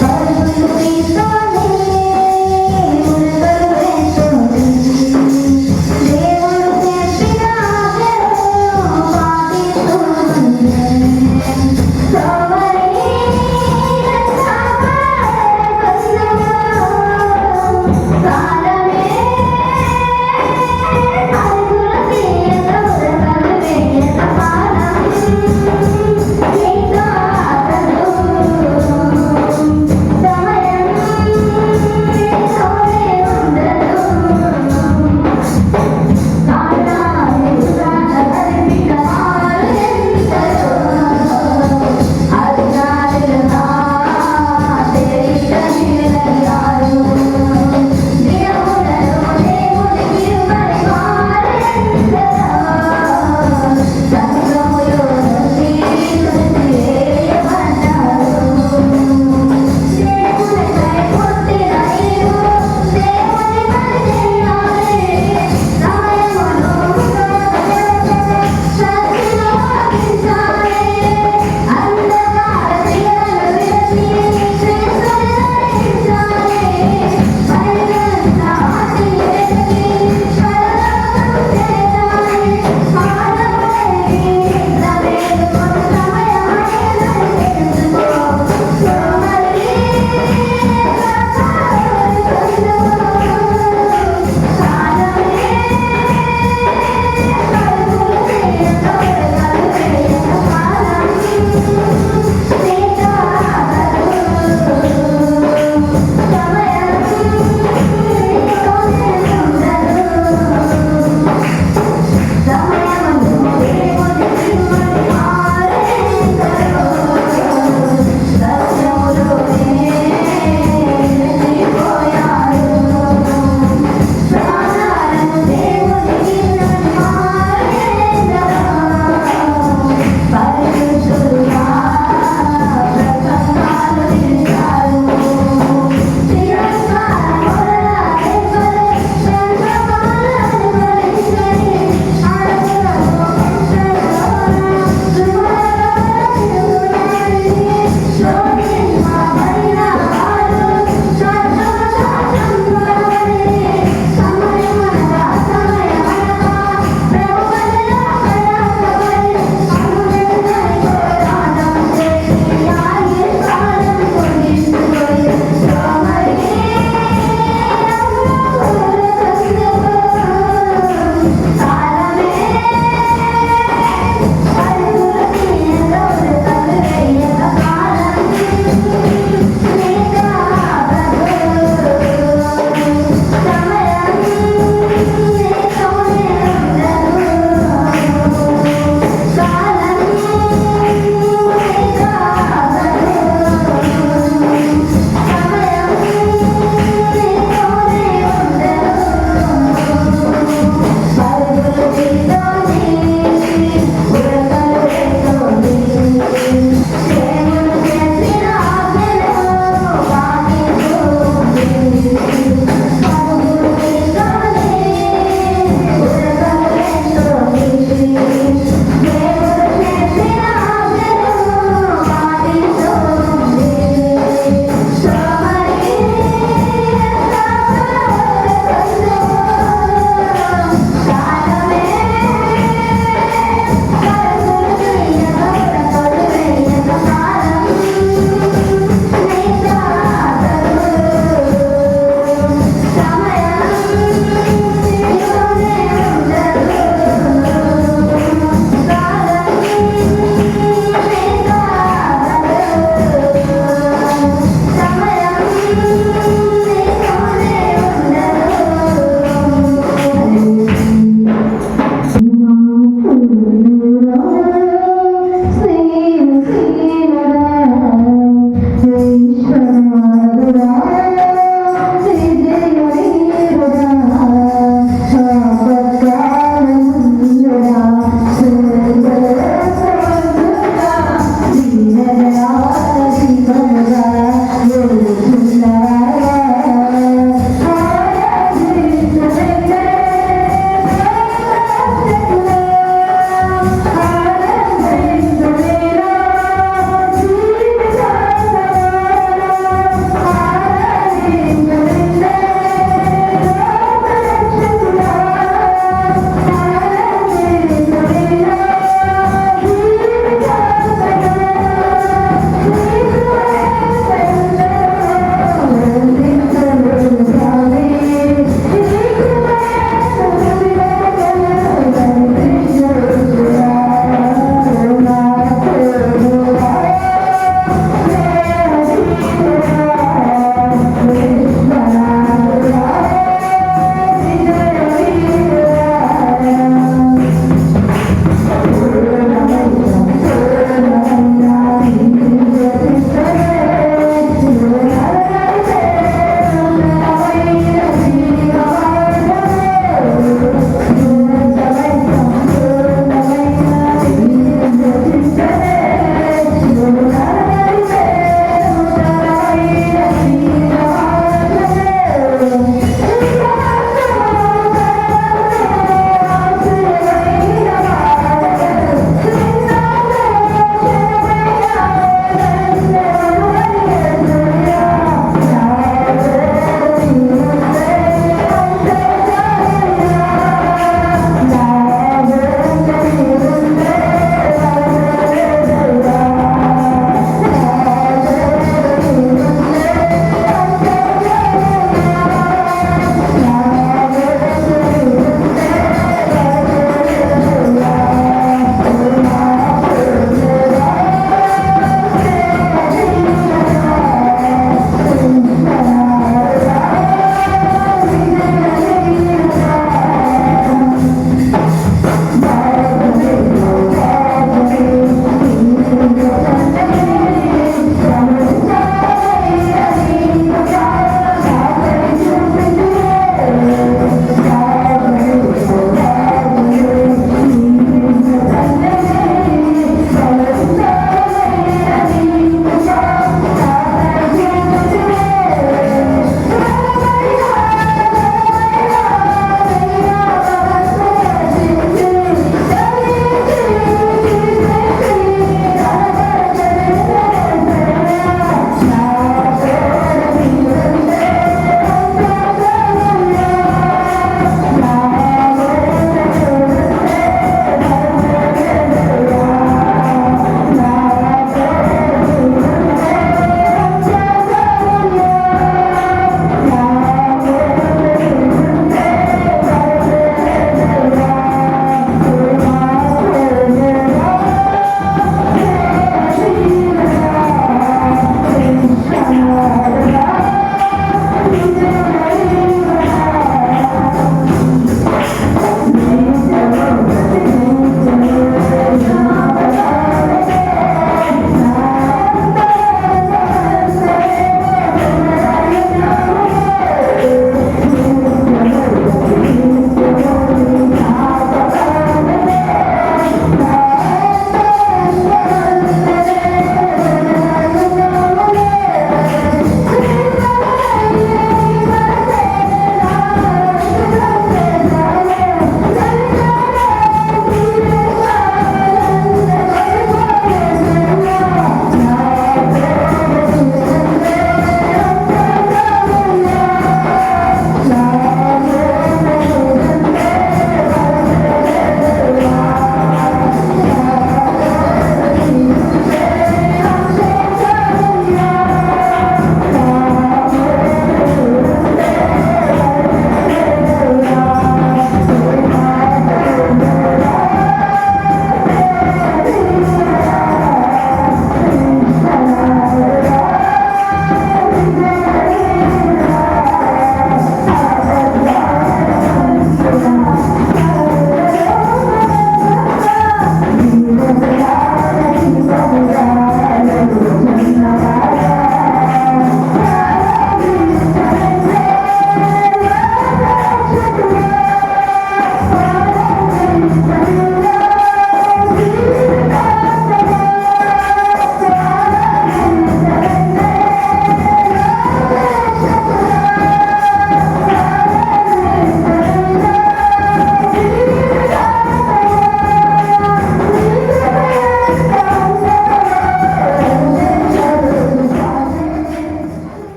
Hallelujah.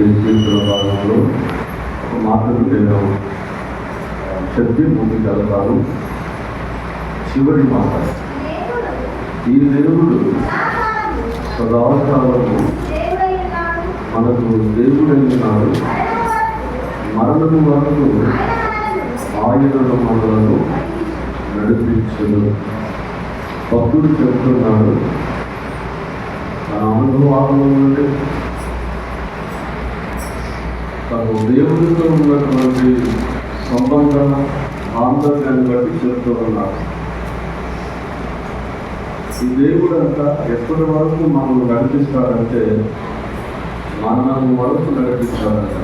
జీవితంలో భాగంలో ఒక మాటలు నేను చెప్పి ముందుకు వెళ్తాను. చివరి మాట, ఈ దేవుడు సదాకాలము మనకు దేవుడైనాడు, మరణము వరకు ఆయనను మనలను నడిపించును. భక్తుడు చెప్తున్నాడు తన అనుభవాల నుండి, తను దేవుడితో ఉన్నటువంటి సంబంధం ఆందోళనను బట్టి చెప్తూ ఉన్నాడు. ఈ దేవుడు అంతా ఎప్పటి వరకు మనల్ని నడిపిస్తాడంటే మరణం వరకు నడిపిస్తాడంట.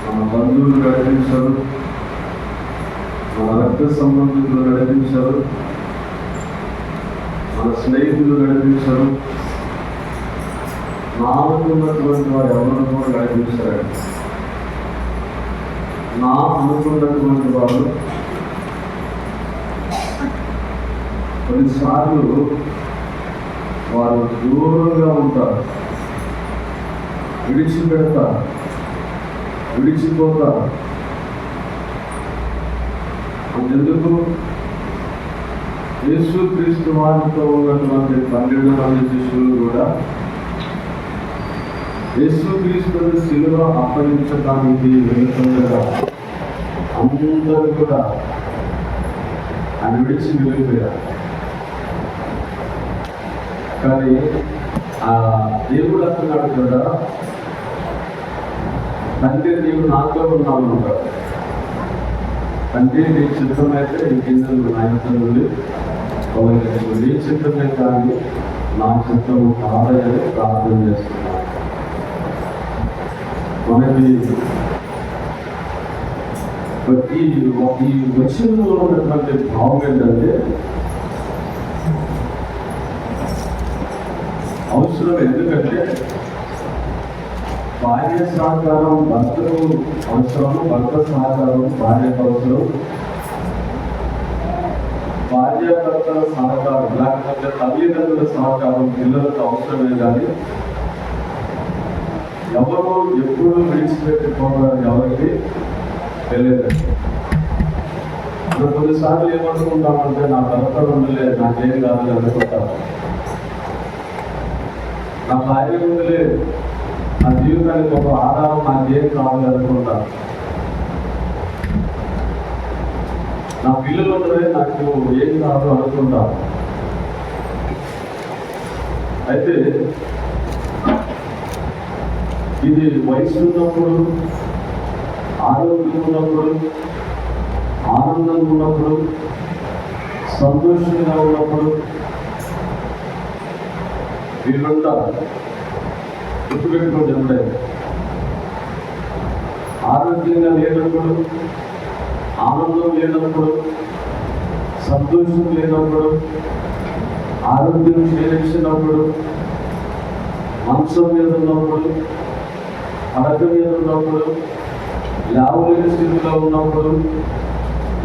మన బంధువులు నడిపించారు, మన రక్త సంబంధికులు నడిపించారు, మన స్నేహితులు నడిపించారు, నాకున్నటువంటి వారు ఎవరు కూడా నడిపించారండి. నా అనుకున్నటువంటి వారు కొన్నిసార్లు వారు దూరంగా ఉంటారు, విడిచిపెడతారు, విడిచిపోతారు. అందుకు యేసుక్రీస్తు వారితో ఉన్నటువంటి 12 మంది శిష్యులు కూడా యేసుక్రీస్తుని శిలువ అప్పగించడానికి వెళుతుండగా అందరూ కూడా ఆయన విడిచి వెళ్ళిపోయారు. కానీ ఆ దేవుడు అంటున్నాడు కదా, తండ్రి నీవు నాతో ఉన్నావు అంటాడు. తండ్రి నీ చిత్తమైతే ఈ కిందలు నాయనత నుండి తొలగించు, నీ చిత్తమే కానీ నా చిత్తము కాదని ప్రార్థన చేస్తున్నాను. మనకి ఈ వచనంలో ఉన్నటువంటి భావం ఏంటంటే అవసరం. ఎందుకంటే భార్య సహకారం భర్తకు అవసరం, భర్త సహకారం భార్యకు అవసరం, భార్య భర్తల సహకారం లేకపోతే తల్లిదండ్రుల సహకారం పిల్లలకు అవసరమే. కానీ ఎవరు ఎప్పుడు విడిచిపెట్టుకోవడం ఎవరికి తెలియదు. కొన్నిసార్లు ఏమనుకుంటామంటే నా భర్త ఉండలే, నాకేం కాదు అనుకుంటాను, నా భార్య ఉండలే, నా జీవితానికి ఒక ఆధారం నాకేం కావాలి అనుకుంటాను, నా పిల్లలు ఉండలే, నాకు ఏం కాదు అనుకుంటాను. అయితే ఇది వయసు ఉన్నప్పుడు, ఆరోగ్యం ఉన్నప్పుడు, ఆనందంగా ఉన్నప్పుడు, సంతోషంగా ఉన్నప్పుడు వీళ్ళంతా గుర్తుపెట్టుకోండి. ఎప్పుడైనా ఆరోగ్యంగా లేనప్పుడు, ఆనందం లేనప్పుడు, సంతోషం లేనప్పుడు, ఆరోగ్యం క్షీణించినప్పుడు, మంచం మీద ఉన్నప్పుడు, పడక మీద ఉన్నప్పుడు, లేవలేని స్థితిలో ఉన్నప్పుడు,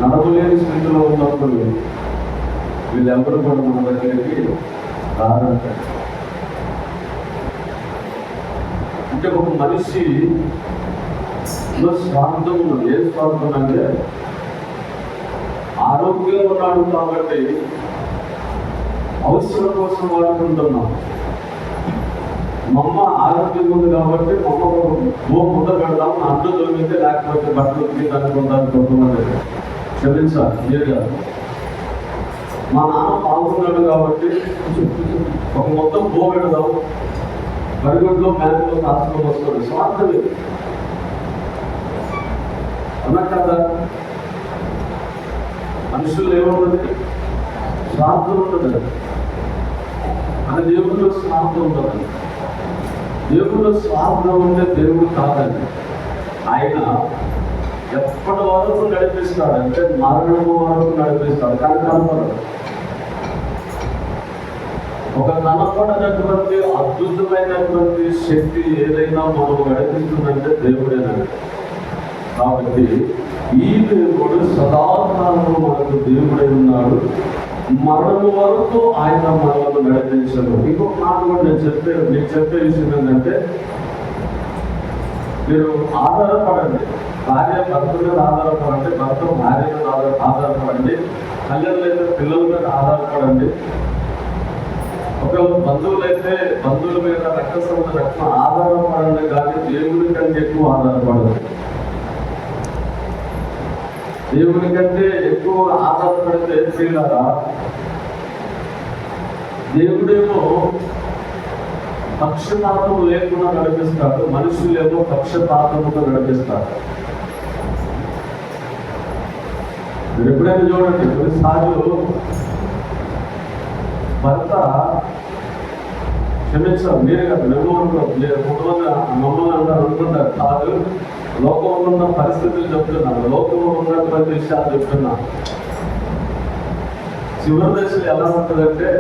నడవలేని స్థితిలో ఉన్నప్పుడు వీళ్ళెవరు కూడా మన దగ్గరికి రారంటారు. అంటే ఒక మనిషి స్వార్థం ఉన్నది. ఏ స్వార్థం అంటే ఆరోగ్యంగా ఉన్నాడు కాబట్టి అవసరం కోసం వాడుకుంటున్నాం. మమ్మ ఆరోగ్యం ఉంది కాబట్టి మమ్మ ముద్ద పెడదాం, అంటు దొరికితే లేకపోతే బట్టలు ఉతికి అనుకుంటారు కొంతమంది. క్షమించాలి, క్లియర్గా. మా నాన్న పాల్గొన్నాడు కాబట్టి ఒక మొత్తం పెడదాం, బరిగొడ్లో బ్యాంకులో కాసుకొని వస్తుంది. స్వార్థమే అన్నా కదా. మనుషులు ఏముంటుంది? స్వార్థం ఉంటుంది. మన దేవుడిలో స్వార్థం ఉంటుంది. దేవుడిలో స్వార్థం ఉంటే దేవుడు కాదండి. ఆయన ఎప్పటి వరకు నడిపిస్తాడు అంటే మరణము వరకు నడిపిస్తాడు. కానీ కనపడదు. ఒక కనపడనటువంటి అద్భుతమైనటువంటి శక్తి ఏదైనా మనం నడిపిస్తుందంటే దేవుడేనండి. కాబట్టి ఈ దేవుడు సదాకాలంలో మనకు దేవుడై ఉన్నాడు. మరణము వరకు ఆయన మనల్ని నడిపించను. ఇంకొక మాట కూడా నేను చెప్పే విషయం ఏంటంటే, మీరు ఆధారపడండి. భార్య భర్త మీద ఆధారపడండి, భర్త భార్య మీద ఆధారపడండి, తల్లిదండ్రులైతే పిల్లల మీద ఆధారపడండి. ఒకవేళ బంధువులైతే బంధువుల మీద రక్త సంబంధ రక్షణ ఆధారపడండి, కానీ దేవుని కంటే ఎక్కువ ఆధారపడదు. దేవుని కంటే ఎక్కువ ఆధారపడితే పిల్లరా, దేవుడేమో పక్షపాతం లేకుండా నడిపిస్తాడు, మనుషులేమో పక్షపాతముతో నడిపిస్తాడు. మీరు ఎప్పుడైనా చూడండి, కొన్నిసార్లు భర్త క్షమించాలి, మీరు కదా మేము కొంతమంది మమ్మల్ని అంటారు అనుకుంటారు. కాదు, లోకంలో ఉన్న పరిస్థితులు చెప్తున్నాను, లోకంలో ఉన్నటువంటి విషయాలు చెప్తున్నాను. చివరి దశలో ఎలా ఉంటుందంటే,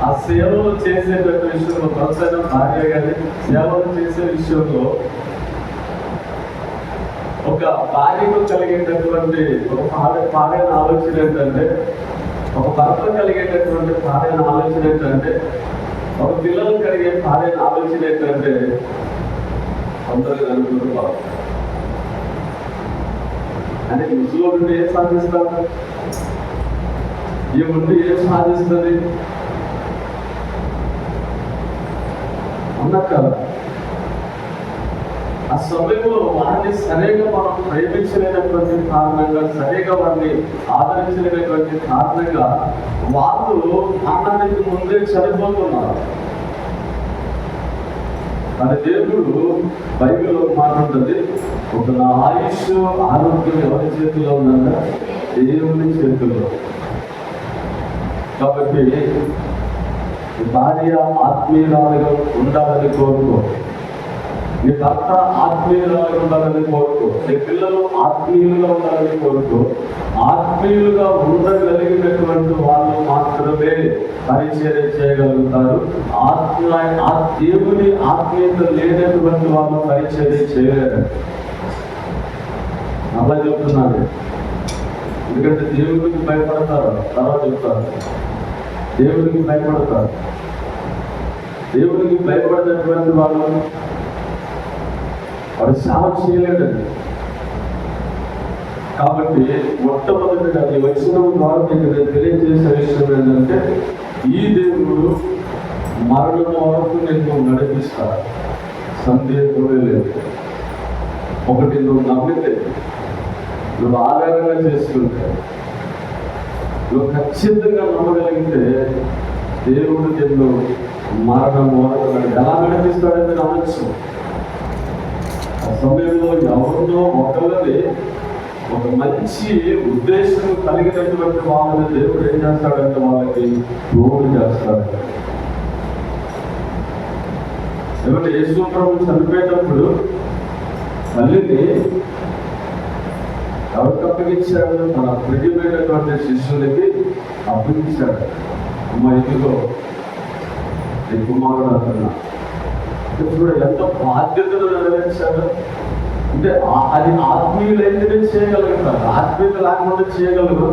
ఆ సేవలు చేసేటువంటి విషయంలో కొనసాగిన భార్య కానీ సేవలు చేసే విషయంలో ఒక భార్యకు కలిగేటటువంటి ఒక పాడైన ఆలోచన ఏంటంటే, ఒక భర్త కలిగేటటువంటి పాడైన ఆలోచన ఏంటంటే, ఒక పిల్లలు కలిగే పాడైన ఆలోచన ఏంటంటే, అందరూ అనుకుంటున్నారు అంటే ముసలి నుండి ఏం సాధిస్తారు, ఈ ఉండి ఏం సాధిస్తుంది అన్నక్క. ఆ సమయంలో వారిని సరిగా మనం ప్రేమించలేనటువంటి కారణంగా, సరిగా వారిని ఆదరించలేనటువంటి కారణంగా వాళ్ళు మరణానికి ముందే చనిపోతున్నారు. కానీ దేవుడు బైబిల్లో మాట్లాడుతుంది, ఒక నా ఆయుష్ ఆరోగ్యం ఎవరి చేతిలో ఉందంటే దేవుని చేతుల్లో. కాబట్టి భార్య ఆత్మీయురాలుగా ఉండాలని కోరుకో, నీ భర్త ఆత్మీయురాలుగా ఉండాలని కోరుకో, నీ పిల్లలు ఆత్మీయులుగా ఉండాలని కోరుకో. ఆత్మీయులుగా ఉండగలిగినటువంటి వాళ్ళు మాత్రమే పరిచర్య చేయగలుగుతారు. దేవుని ఆత్మీయత లేనటువంటి వాళ్ళు పరిచర్య చేయలేరు. అలా చెప్తున్నాను, ఎందుకంటే దేవుడికి భయపడతారు. తర్వాత చెప్తారు, దేవుడికి భయపడతారు. దేవుడికి భయపడినటువంటి వాళ్ళు వాడు సేవ చేయలేడండి. కాబట్టి మొట్టమొదటిగా ఈ వచనం ద్వారా నేను తెలియజేసే విషయం ఏంటంటే, ఈ దేవుడు మరణం వరకు నేను నడిపిస్తాడు, సందేహమే లేదు. ఒకటి నువ్వు నమ్మితే, నువ్వు ఆధారంగా చేసుకుంటే, నువ్వు ఖచ్చితంగా నమ్మగలిగితే దేవుడు నిన్ను మరణం వరకు ఎలా నడిపిస్తాడని నమ్మచ్చు. ఆ సమయంలో ఎవరినో ఒకరిని ఒక మంచి ఉద్దేశం కలిగినటువంటి వాళ్ళని దేవుడు ఏం చేస్తాడంటే వాళ్ళకి తోడు చేస్తాడు. ఏమంటే యేసు ప్రభువు చనిపోయేటప్పుడు తల్లిని ఎవరికి అప్పగించాడు? తన ప్రియమైనటువంటి శిష్యులకి అప్పగించాడు. అమ్మ, ఇదిగో నీ కుమారుడు అతను. ఇప్పుడు ఎంత బాధ్యతలు నెరవేర్చాడు అంటే, అది ఆత్మీయులైతేనే చేయగలుగుతారు, ఆత్మీయత లేకుండా చేయగలరు.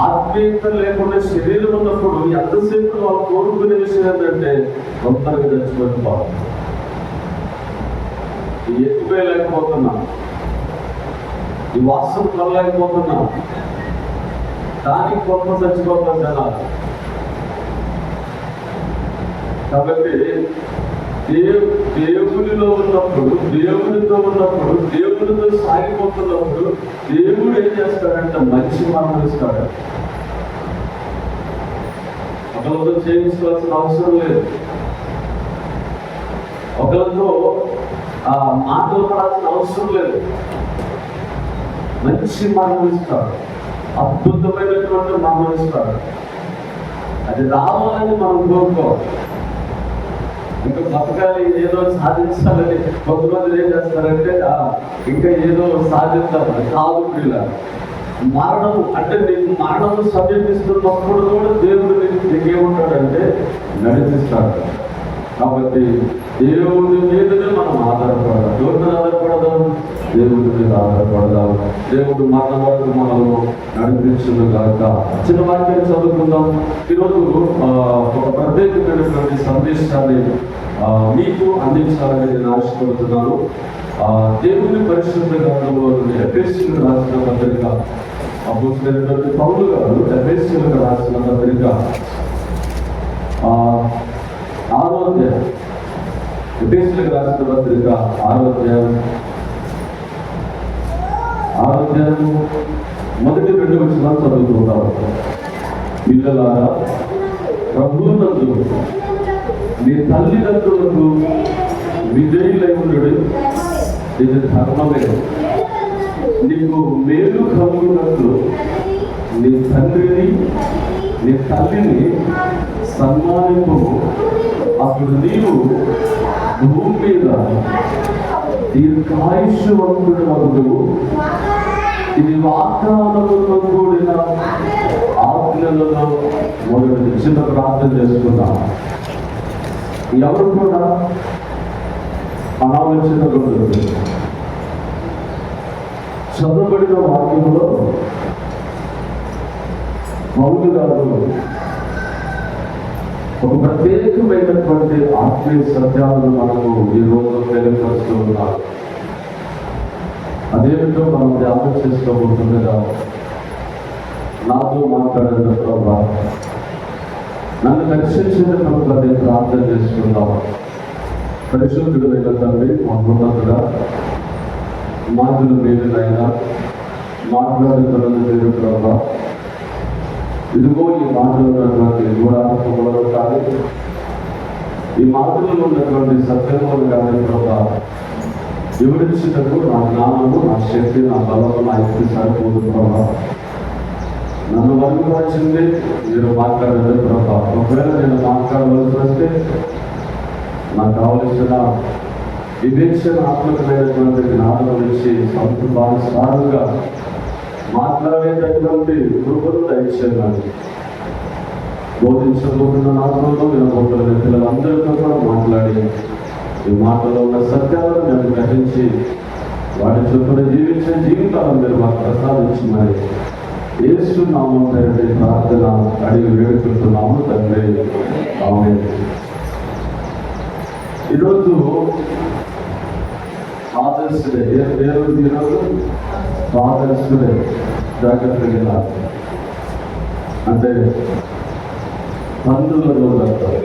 ఆత్మీయత లేకుండా శరీరం ఉన్నప్పుడు ఎంతసేపు వాళ్ళు కోరుకునే విషయం ఏంటంటే తొందరగా తెచ్చిపెట్టుకోవాలి. ఎత్తిపోయలేకపోతున్నాం, ఈ వాసన కొనలేకపోతున్నాం, దానికి కొంత చచ్చిపోతాం జనాలు. కాబట్టి దేవుడిలో ఉన్నప్పుడు, దేవుడితో ఉన్నప్పుడు, దేవుడితో సాగిపోతున్నప్పుడు దేవుడు ఏం చేస్తాడంటే మంచి మరణం ఇస్తాడు. ఒకరితో చేయించుకోవాల్సిన అవసరం లేదు, ఒకరితో మాటలు పడాల్సిన అవసరం లేదు. మంచి మరణం ఇస్తాడు, అద్భుతమైనటువంటి మరణం ఇస్తాడు. అది రావాలని మనం కోరుకోవాలి. ఇంకా బతకాలి, ఏదో సాధించాలని కొంతమంది ఏం చేస్తారంటే ఇంకా ఏదో సాధించాలని కాదు. పిల్ల మరణం అంటే నీకు మరణం సమీపిస్తున్నప్పుడు కూడా దేవుడు నీకు ఏముంటాడంటే నడిపిస్తాడు. కాబట్టి దేవుడి మీదనే మనం ఆధారపడదాం. ఎవరి మీద ఆధారపడదాం? దేవుడి మీద ఆధారపడదాం. దేవుడు మన వరకు మనము నడిపించును గాక. చిన్న వాక్యాన్ని చదువుకుందాం. ఈరోజు ఒక ప్రత్యేకమైనటువంటి సందేశాన్ని మీకు అందించాలని నేను ఆశపడుతున్నాను. దేవుని పరిశుద్ధ గ్రంథంలో ఎఫెసీయులకు రాసిన పత్రిక, అపోస్తలుడైనటువంటి పౌలు గారు ఎఫెసీయులకు రాసిన పత్రిక 6వ అధ్యాయం, ఎఫెసీయులకు రాసిన పత్రిక 6వ అధ్యాయం మొదటి 2 వచనాలు చదువుకుంటారు. పిల్లలారా, ప్రభువునందు మీ తల్లిదండ్రులకు విధేయులై ఉండుడి, ఇది ధర్మమే. నీకు మేలు కలుగునట్లు నీ తండ్రిని నీ తల్లిని సన్మానింపు, అప్పుడు నీవు భూమి మీద దీర్ఘాయుష్యవంతుడు అగుదువు. ఇది వాగ్దానములతో కూడిన ఆజ్ఞలలో మొదటి. చిన్న ప్రార్థన చేసుకున్నాం. ఎవరు కూడా అనాలోచనలు చదవబడిన వాక్యంలో పౌలు గారు ఒక ప్రత్యేకమైనటువంటి ఆత్మీయ సత్యాలను మనకు ఈ రోజు తెలియపరుస్తూ ఉన్నారు. అదేమిటో మనం ధ్యానం చేసుకోబోతుండగా నాతో మాట్లాడిన ప్రభా, నన్ను రక్షించిన ప్రభు అదే ప్రార్థన చేసుకుందాం. పరిశుద్ధుడు అయిన తండ్రి, మహోన్నతుడా, మాటలు మీరునైనా మాట్లాడుతున్నది మీరు ప్రభా. ఇదిగో ఈ మాటలు ఉన్నటువంటి గూఢార్థములను కానీ, ఈ మాటలలో ఉన్నటువంటి సత్యములు కానీ ప్రభా, వివరించుటకు నా జ్ఞానము, నా శక్తి, నా బలము, నా యుక్తి సరిపోదు ప్రభా. నన్ను వరకు మీరు మాట్లాడలేదు ప్రభా. ఒకవేళ నేను మాట్లాడవలసి వస్తే నాకు కావలసిన వివేచనాత్మకమైనటువంటి జ్ఞానం నుంచి సొంత భాగస్వాములుగా మాట్లాడేటటువంటి కృపను దయచేయాలి. బోధించబోతున్న నాటంలో వినబోతున్న పిల్లలందరితో కూడా మాట్లాడి ఈ మాటలో ఉన్న సత్యాలను మేము గ్రహించి వాటి చొప్పున జీవించే జీవితాలను మీరు మాకు ప్రసాదించమని యేసు నామం పేరిట ప్రార్థన అడిగి వేడుకుంటున్నాము తండ్రి, ఆమేన్. ఈరోజు ఫాదర్స్ డే. ఏ రోజు? ఈరోజు ఫాదర్స్ డే. జాగ్రత్తగా అంటే తండ్రుల రోజు అంటారు.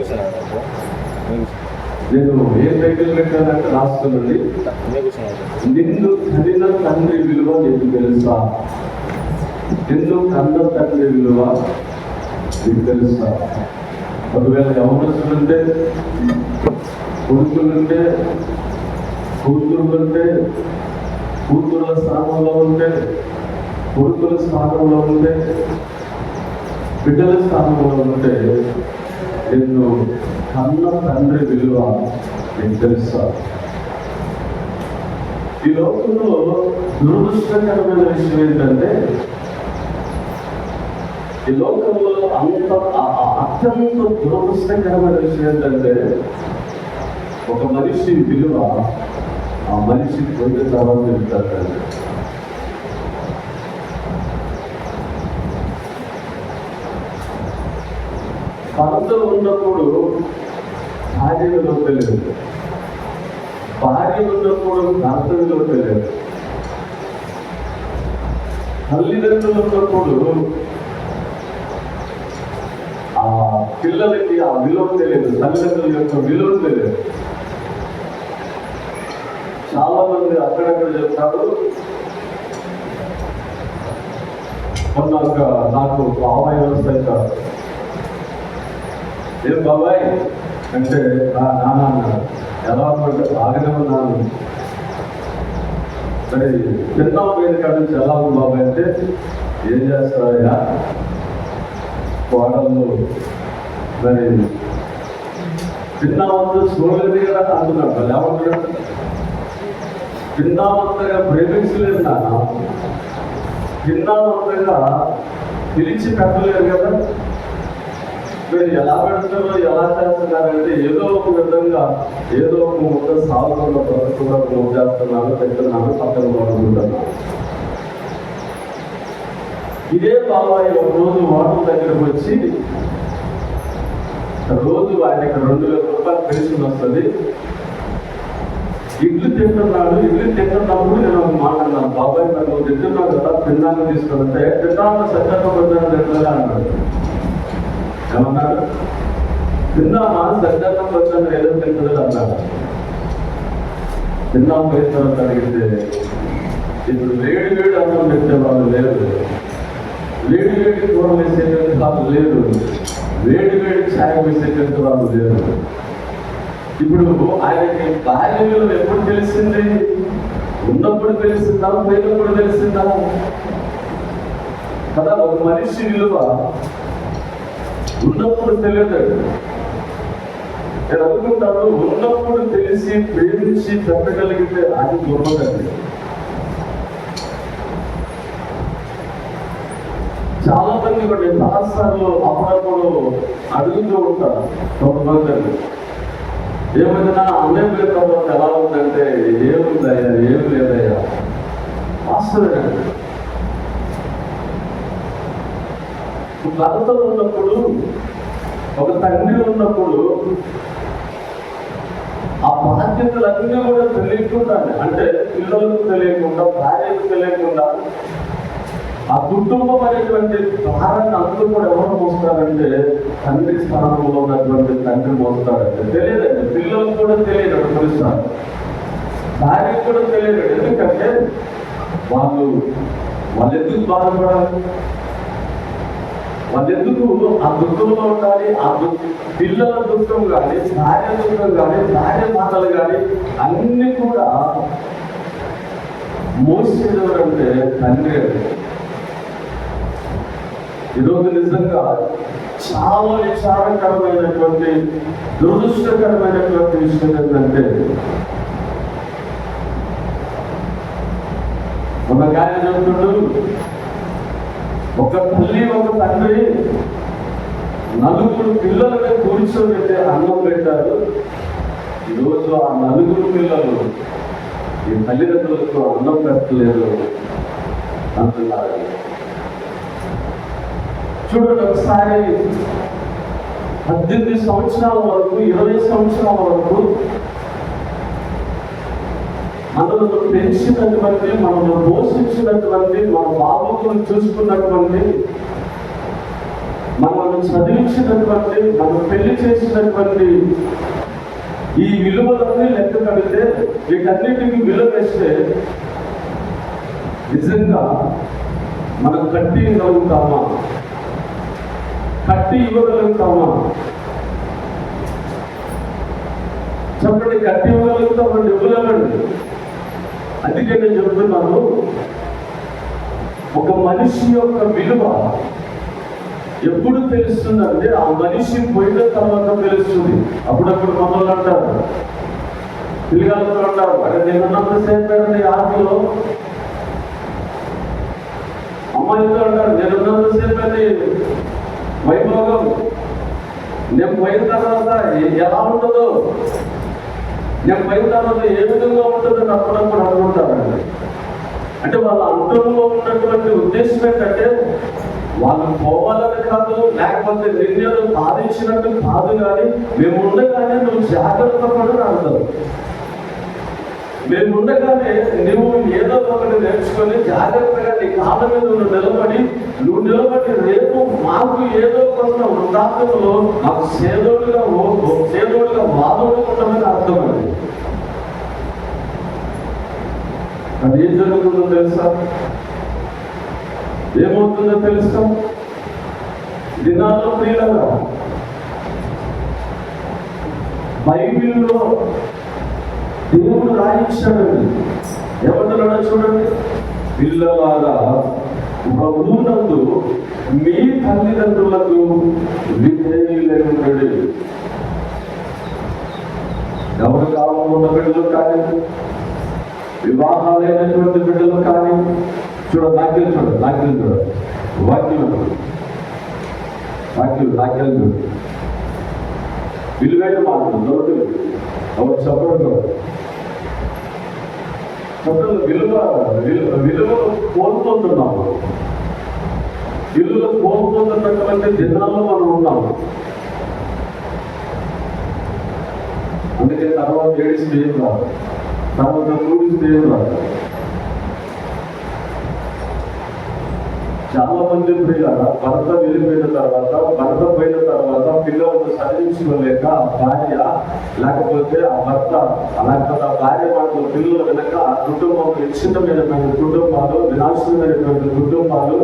నేను ఏ టైటిల్ పెట్టానంటే రాష్ట్రంలో నిన్ను కనిన తండ్రి విలువ నీకు తెలుసా? నిన్ను కన్న తండ్రి విలువ నీకు తెలుసా? ఒకవేళ యవనస్తులుంటే, కొడుకులుంటే, కూతురులుంటే, కూతుర్ల స్థానంలో ఉంటే, కొడుకుల స్థానంలో ఉంటే, బిడ్డల స్థానంలో ఉంటే, నిన్ను కన్న తండ్రి విలువ నీకు తెలుసా? ఈ లోకంలో దురదృష్టకరమైన విషయం ఏంటంటే, ఈ లోకంలో అత్యంత దురదృష్టకరమైన విషయం ఏంటంటే, ఒక మనిషి విలువ ఆ మనిషి పోయిన తర్వాత తెలుస్తాడండి. భర్త ఉన్నప్పుడు భార్య విలువ తెలియదు, భార్య ఉన్నప్పుడు భర్త విలువ తెలియదు, తల్లిదండ్రులు ఉన్నప్పుడు ఆ పిల్లలకి ఆ విలువ తెలియదు, తల్లిదండ్రుల యొక్క విలువ తెలియదు. చాలా మంది అక్కడక్కడ చెప్తారు, నాకు బాబాయ్ వ్యవస్థ ఏం బాబాయ్ అంటే నాన్న అన్నారు. ఎలా ఉందంటే బాగానే ఉన్నాను. సరే చిన్న వేదిక నుంచి ఎలా ఉంది బాబాయ్ అంటే, ఏం చేస్తావయ్యా కోడళ్ళు మరి చిన్నవంతా చూడలేదు కదా అంటున్నాడు. వాళ్ళు ఏమంటున్నాడు? చిన్నవంతగా ప్రేమించలేదు నాన్న, చిన్నవంతగా పిలిచి పెట్టలేదు కదా. మీరు ఎలా పెడుతున్నారో ఎలా చేస్తున్నారంటే ఏదో ఒక విధంగా ఏదో ఒక ముద్ద సాగుతున్న బ్రతుకుగా మూవ్ చేస్తున్నాను, పెడుతున్నాను, పక్కన పడుకుంటున్నాను. ఇదే బాబాయ్ ఒక రోజు వాటర్ దగ్గరకు వచ్చి, రోజు ఆయనకి 2,000 రూపాయలు పెన్షన్ వస్తుంది, ఇడ్లు తింటున్నప్పుడు నేను ఒక మాట అన్నాను, బాబాయ్ నాకు తింటున్నావు కదా తిన్నాను తీసుకుంటే తిన్నాను సత్యాన్ని తింటున్నా అన్నాడు. ఏమన్నాడు? తిన్నామా సత్యాన్నం వచ్చాను ఏదో తింటుంది అన్నాడు. తిన్నాం పేరు అడిగితే ఇప్పుడు వేడి అన్నం పెట్టే వాళ్ళు లేరు, వేడి కూర వేసేటువంటి వాళ్ళు లేరు, వేడి ఛాయ వేసేటువంటి వాళ్ళు లేరు. ఇప్పుడు ఆయనకి భార్య విలువ ఎప్పుడు తెలిసింది? ఉన్నప్పుడు తెలిసిందా, పోయినప్పుడు తెలిసిందా కదా? ఒక మనిషి విలువ ఉన్నప్పుడు తెలియదు. నేను అనుకుంటాను, ఉన్నప్పుడు తెలిసి ప్రేమించి చెప్పగలిగితే అది గొప్పదండి. చాలా మంది కూడా చాలాసార్లు అప్పుడప్పుడు అడుగుతూ ఉంటారు కొంతమంది, ఏమైనా అన్నం పేరుతో ఎలా ఉందంటే ఏముందయ్యా, ఏం లేదయ్యా. వాస్తవమే. భర్తలు ఉన్నప్పుడు, ఒక తండ్రి ఉన్నప్పుడు ఆ బాధ్యతలన్నీ కూడా తెలియకుండా, అంటే పిల్లలకు తెలియకుండా, భార్యకు తెలియకుండా ఆ కుటుంబం అనేటువంటి భారాన్ని అందరూ కూడా ఎవరు మోస్తారంటే తండ్రి స్థానంలో ఉన్నటువంటి తండ్రి మోస్తారంటే. తెలియదండి, పిల్లలకు కూడా తెలియదు, తెలుస్తారు, భార్యకు కూడా తెలియదు. ఎందుకంటే వాళ్ళు ఎందుకు బాధపడాలి, వాళ్ళు ఎందుకు ఆ దుఃఖంలో ఉండాలి? ఆ పిల్లల దుఃఖం కానీ, భార్య దుఃఖం కానీ, భార్య బాధలు కానీ అన్ని కూడా మోసేదవరంటే తండ్రి. ఈరోజు నిజంగా చాలా విచారకరమైనటువంటి, దురదృష్టకరమైనటువంటి విషయం ఏంటంటే, ఒక ఆయన చెప్తుడు, ఒక తల్లి ఒక తండ్రి 4 పిల్లలకి కూర్చోబెట్టి అన్నం పెట్టారు. ఈరోజు ఆ 4 పిల్లలు ఈ తల్లిదండ్రులకు అన్నం పెట్టలేదు అంటున్నారు. చూడండి, ఒకసారి 18 సంవత్సరాల వరకు, 20 సంవత్సరాల వరకు మనల్ని పెంచినటువంటి, మనల్ని పోషించినటువంటి, మన బాబులను చూసుకున్నటువంటి, మనల్ని చదివించినటువంటి, మనం పెళ్లి చేసినటువంటి ఈ విలువలన్నీ లెక్క కడితే, వీటన్నిటికీ విలువ వేస్తే నిజంగా మనం కట్టి ఇవ్వగలుగుతామా? కట్టి ఇవ్వగలుగుతామా? చెప్పండి, కట్టి ఇవ్వగలుగుతామండి? ఇవ్వలేమండి. అందుకే నేను చెప్తున్నాను, ఒక మనిషి యొక్క విలువ ఎప్పుడు తెలుస్తుందంటే ఆ మనిషి పోయిన తర్వాత తెలుస్తుంది. అప్పుడప్పుడు మమ్మల్ని అంటారు, పిల్లలతో అంటారు, అంటే నేనున్నంతసేపు ఆటలో, అమ్మాయితో అంటారు నేనున్నంతసేపు వైభోగం, నేను పోయిన తర్వాత ఎలా ఉంటుందో, నేను పోయిన తర్వాత ఏ విధంగా ఉంటుందని అప్పుడప్పుడు అనుకుంటారండి. అంటే వాళ్ళ అంతరంలో ఉన్నటువంటి ఉద్దేశం ఏంటంటే, వాళ్ళు పోవాలని కాదు, లేకపోతే నిర్ణయాలు బాధించినట్టు కాదు, కానీ మేము ఉండగానే నువ్వు జాగ్రత్త పడని అంటారు. మేము ఉండగానే నువ్వు ఏదో ఒకటి నేర్చుకొని జాగ్రత్తగా నీ కాళ్ళ మీద నువ్వు నిలబడి రేపు మాకు ఏదో కొంత వృద్ధాప్యంలో మాకు సేదోడుగా వాదోడు ఉండమని అర్థమైంది. అది ఏం జరుగుతుందో తెలుసా? ఏమవుతుందో తెలుసా? దినాల్లో ప్రియులగా బైబిల్లో దేవుడు రాయించాడండి. ఏమంటున్నాడో చూడండి, పిల్లలారా ప్రభువునందు మీ తల్లిదండ్రులకు విధేయులైనటువంటి, ఎవరి కాలంలో ఉన్న బిడ్డలు కానీ, వివాహాలైనటువంటి బిడ్డలు కానీ, వాక్యం వాక్యాలు విలువైన మాటలు దొరకదు. ఎవరు చెప్పడం చెప్పడం విలువ కోల్పోతున్నాము. విలువ కోల్పోతున్నటువంటి దినాల్లో మనం ఉన్నాము. అందుకే తర్వాత ఏడిస్తే ఏం రాదు, తర్వాత కూడిస్తే ఏం రాదు. చాలా మంది ప్రియులారా భర్త వెళ్ళిపోయిన తర్వాత, భర్త పోయిన తర్వాత పిల్లలను చదివించుకోలేక భార్య లేకపోతే ఆ భర్త లేకపోతే ఆ భార్య మాటలు పిల్లలు కనుక ఆ కుటుంబం విచ్ఛిన్నమైనటువంటి కుటుంబాలు, వినాశనమైనటువంటి కుటుంబాలు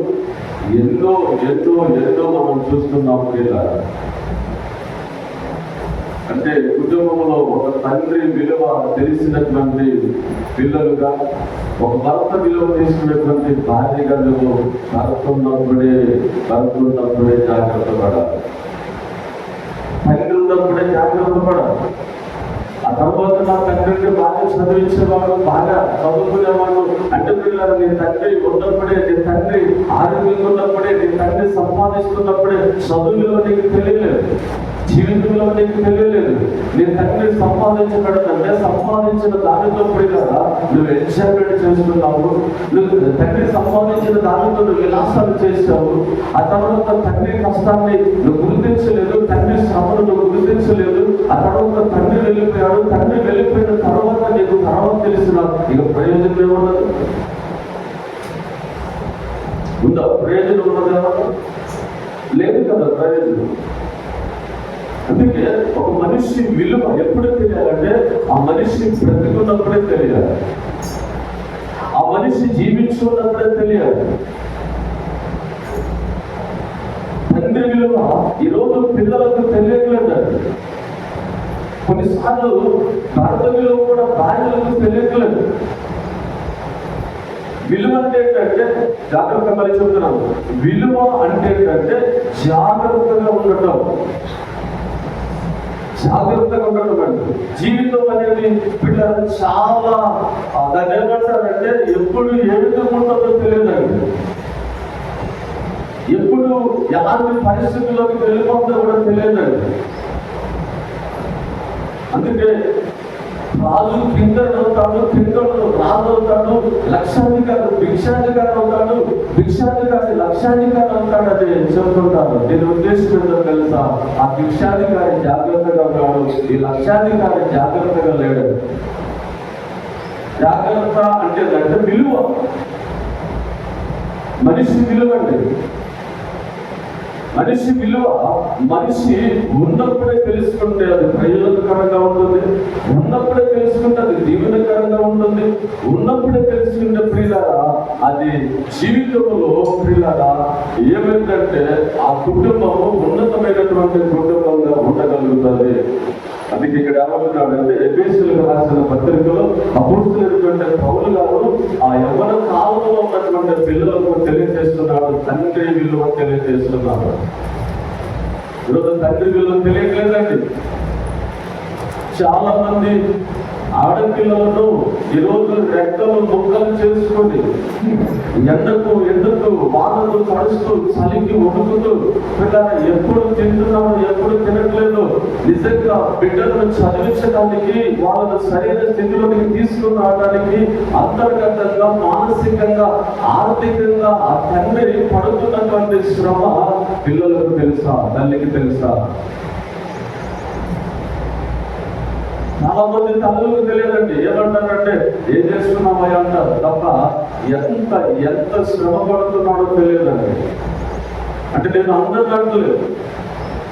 ఎన్నో ఎన్నో ఎన్నో మనం చూస్తున్నాం ప్రియులారా. అంటే కుటుంబంలో ఒక తండ్రి విలువ తెలిసినటువంటి పిల్లలుగా, ఒక భర్త విలువ తీసుకున్నటువంటి భార్యగా నువ్వు భర్తున్నప్పుడే జాగ్రత్త పడాలి. తండ్రి ఉన్నప్పుడే జాగ్రత్త పడాలి. ఆ తర్వాత నా తండ్రిని బాగా చదివించేవాడు, బాగా చదువుకునేవాడు అంటే పిల్లలు నీ తండ్రి ఉన్నప్పుడే, నీ తండ్రి ఆరోగ్యంగా ఉన్నప్పుడే, నీ తండ్రి సంపాదిస్తున్నప్పుడే చదువులో నీకు తెలియలేదు, జీవితంలో నీకు తెలియలేదు. నీ తండ్రి సంపాదించబడదంటే సంపాదించిన దానితో కూడా నువ్వు ఎంజాయ్మెంట్ చేస్తున్నావు. నువ్వు తండ్రి సంపాదించిన దానితో నువ్వు విలాసాలు చేశావు. ఆ తర్వాత తండ్రి కష్టాన్ని నువ్వు గుర్తించలేదు, తండ్రి శ్రమను నువ్వు గుర్తించలేదు. ఆ తర్వాత తండ్రి వెళ్ళిపోయాడు. తండ్రి వెళ్ళిపోయిన తర్వాత నీకు తర్వాత తెలిసిన ఇక ప్రయోజనం ఏమన్నది ఉందా? ప్రయోజనం ఉన్నదేమన్నా లేదు కదా ప్రయోజనం. అందుకే ఒక మనిషి విలువ ఎప్పుడు తెలియాలంటే ఆ మనిషి బ్రతికున్నప్పుడే తెలియాలి, ఆ మనిషి జీవించుకున్నప్పుడే తెలియాలి. తండ్రి విలువ ఈరోజు పిల్లలకు తెలియట్లేదు. కొన్నిసార్లు భర్త విలువ కూడా భార్యలకు తెలియట్లేదు. విలువ అంటే ఏంటంటే జాగ్రత్త మరి చెప్తున్నాను. విలువ అంటే ఏంటంటే జాగ్రత్తగా ఉండటం, జాగ్రత్తగా ఉండటం. జీవితం అనేది పిల్లలు చాలా దాన్ని ఏమంటారంటే ఎప్పుడు ఏ విధంగా ఉంటుందో తెలియదండి. ఎప్పుడు ఎలాంటి పరిస్థితుల్లోకి వెళ్ళిపోతుందో కూడా తెలియదండి. అందుకే రాజు కిందడు అవుతాడు, కిందడు రాజు అవుతాడు, లక్షాధికారి భిక్షాధికారి అవుతాడు, భిక్షాధికారి లక్షాధికారి అవుతాడు అని చెబుతుంటారు. దీని ఉద్దేశం ఏంటో తెలుసా? ఆ భిక్షాధికారి జాగ్రత్తగా ఉన్నాడు, ఈ లక్షాధికారి జాగ్రత్తగా లేడు. జాగ్రత్త అంటే విలువ, మనిషి విలువ అండి. మనిషి విలువ మనిషి ఉన్నప్పుడే తెలుసుకుంటే అది ప్రయోజనకరంగా ఉంటుంది, ఉన్నప్పుడే తెలుసుకుంటే అది దీవెనకరంగా ఉంటుంది, ఉన్నప్పుడే తెలుసుకుంటే ప్రియులారా అది జీవితంలో ప్రియులారా ఏమైందంటే ఆ కుటుంబము ఉన్నతమైనటువంటి కుటుంబంగా ఉండగలుగుతుంది. అందుకే ఇక్కడ ఏమంటున్నాడంటే ఎఫెసీయులకు రాసిన పత్రికలో అపోస్తలుడైనటువంటి పౌలు గారు ఆ యవ్వన కాలంలో ఉన్నటువంటి పిల్లలకు తెలియజేస్తున్నాడు, తండ్రి విలువ తెలియజేస్తున్నాడు. ఈరోజు తండ్రి విలువ తెలియట్లేదండి. చాలా మంది ఆడపిల్లలను ఈరోజు రెక్కలు ముక్కలు చేసుకొని ఎండకు వానకు తడుస్తూ చలికి వణుకుతూ పిల్లలు ఎప్పుడు తింటున్నాడు, ఎప్పుడు తినట్లేదు. నిజంగా బిడ్డలను చదివించడానికి, వాళ్ళను సరైన స్థితిలోకి తీసుకుని రావడానికి అంతర్గతంగా, మానసికంగా, ఆర్థికంగా ఆ తండ్రి పడుతున్నటువంటి శ్రమ పిల్లలకు తెలుసా, తల్లికి తెలుసా? చాలా మంది తల్లులకు తెలియదండి. ఏమంటారంటే ఏం చేస్తున్నామా అంటారు తప్ప ఎంత శ్రమ పడుతున్నాడో తెలియదండి. అంటే నేను అందరిని అంటలేదు,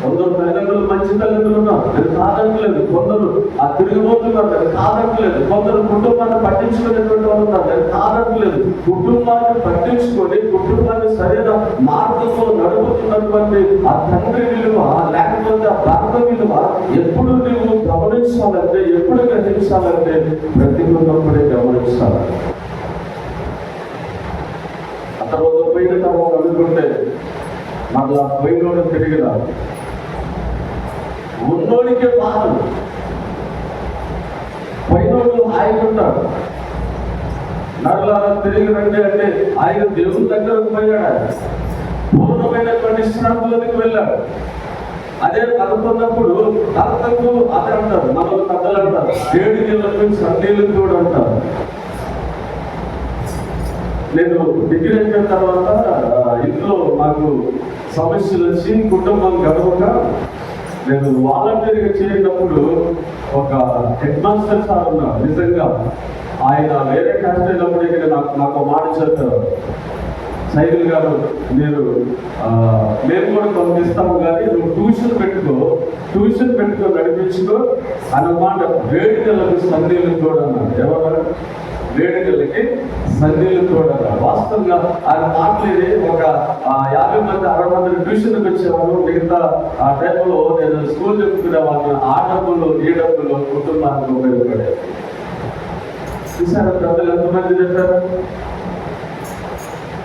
కొందరు తల్లిదండ్రులు మంచి తల్లిదండ్రులు ఉన్నారు, నేను కాదంటలేదు. కొందరు ఆ తిరిగిపోతున్నారు, నేను కాదంటలేదు. కొందరు కుటుంబాన్ని పట్టించుకునేటువంటి వాళ్ళు ఉన్నారు, నేను కాదంటలేదు. కుటుంబాన్ని పట్టించుకొని కుటుంబాన్ని సరైన మార్గంలో నడుపుతున్నటువంటి ఆ తండ్రి విలువ లేకపోతే ఆ భర్త విలువ ఎప్పుడు నువ్వు గమనించాలంటే, ఎప్పుడు గ్రహించాలంటే బ్రతికున్నప్పుడే గమనించాలి. ఆ తర్వాత పోయిన తర్వాత అనుకుంటే మళ్ళా పోయినోడు తిరిగి రాదు. ఉన్నోడికే బాధ, పోయినోడు హాయిగుంటాడు. నడులారా తిరిగి రండి అంటే ఆయన దేవుని దగ్గరకు పోయాడు. పూర్ణమైనటువంటి విశ్రాంతిలోకి వెళ్ళాడు. అదే కలుపుతున్నప్పుడు కర్తకు అదే అంటారు, మనకు పెద్దలు అంటారు, 7 నీళ్ళకు సన్నీళ్ళు కూడా అంటారు. నేను డిగ్రీ అయిన తర్వాత ఇంట్లో నాకు సమస్యలు వచ్చి కుటుంబం గడవక నేను వాలంటీర్గా చేరినప్పుడు ఒక హెడ్ మాస్టర్ సార్ ఉన్నారు. నిజంగా ఆయన వేరే క్యాస్ట్ అయినప్పుడు నాకు మాట చెప్పారు, సైకిల్ గారు మేము కూడా పంపిస్తాము కానీ నువ్వు ట్యూషన్ పెట్టుకో నడిపించుకో అన్నమాట. వేడి నెలలకు సన్నీళ్ళు కూడా అన్నాడు. ఎవరు? వేడి నెలలకి సన్నీళ్ళు కూడా అన్నాడు. వాస్తవంగా ఆయన మాట్లాడి ఒక 50 మంది 60 మంది ట్యూషన్కి వచ్చేవాళ్ళు. మిగతా ఆ టైంలో నేను స్కూల్ చెప్పుకునే వాళ్ళని ఆ డబ్బులు ఈ డబ్బులు కుటుంబానికి ఉపయోగపడేది. చూసారా పెద్దలు ఎంతమంది చెప్పారు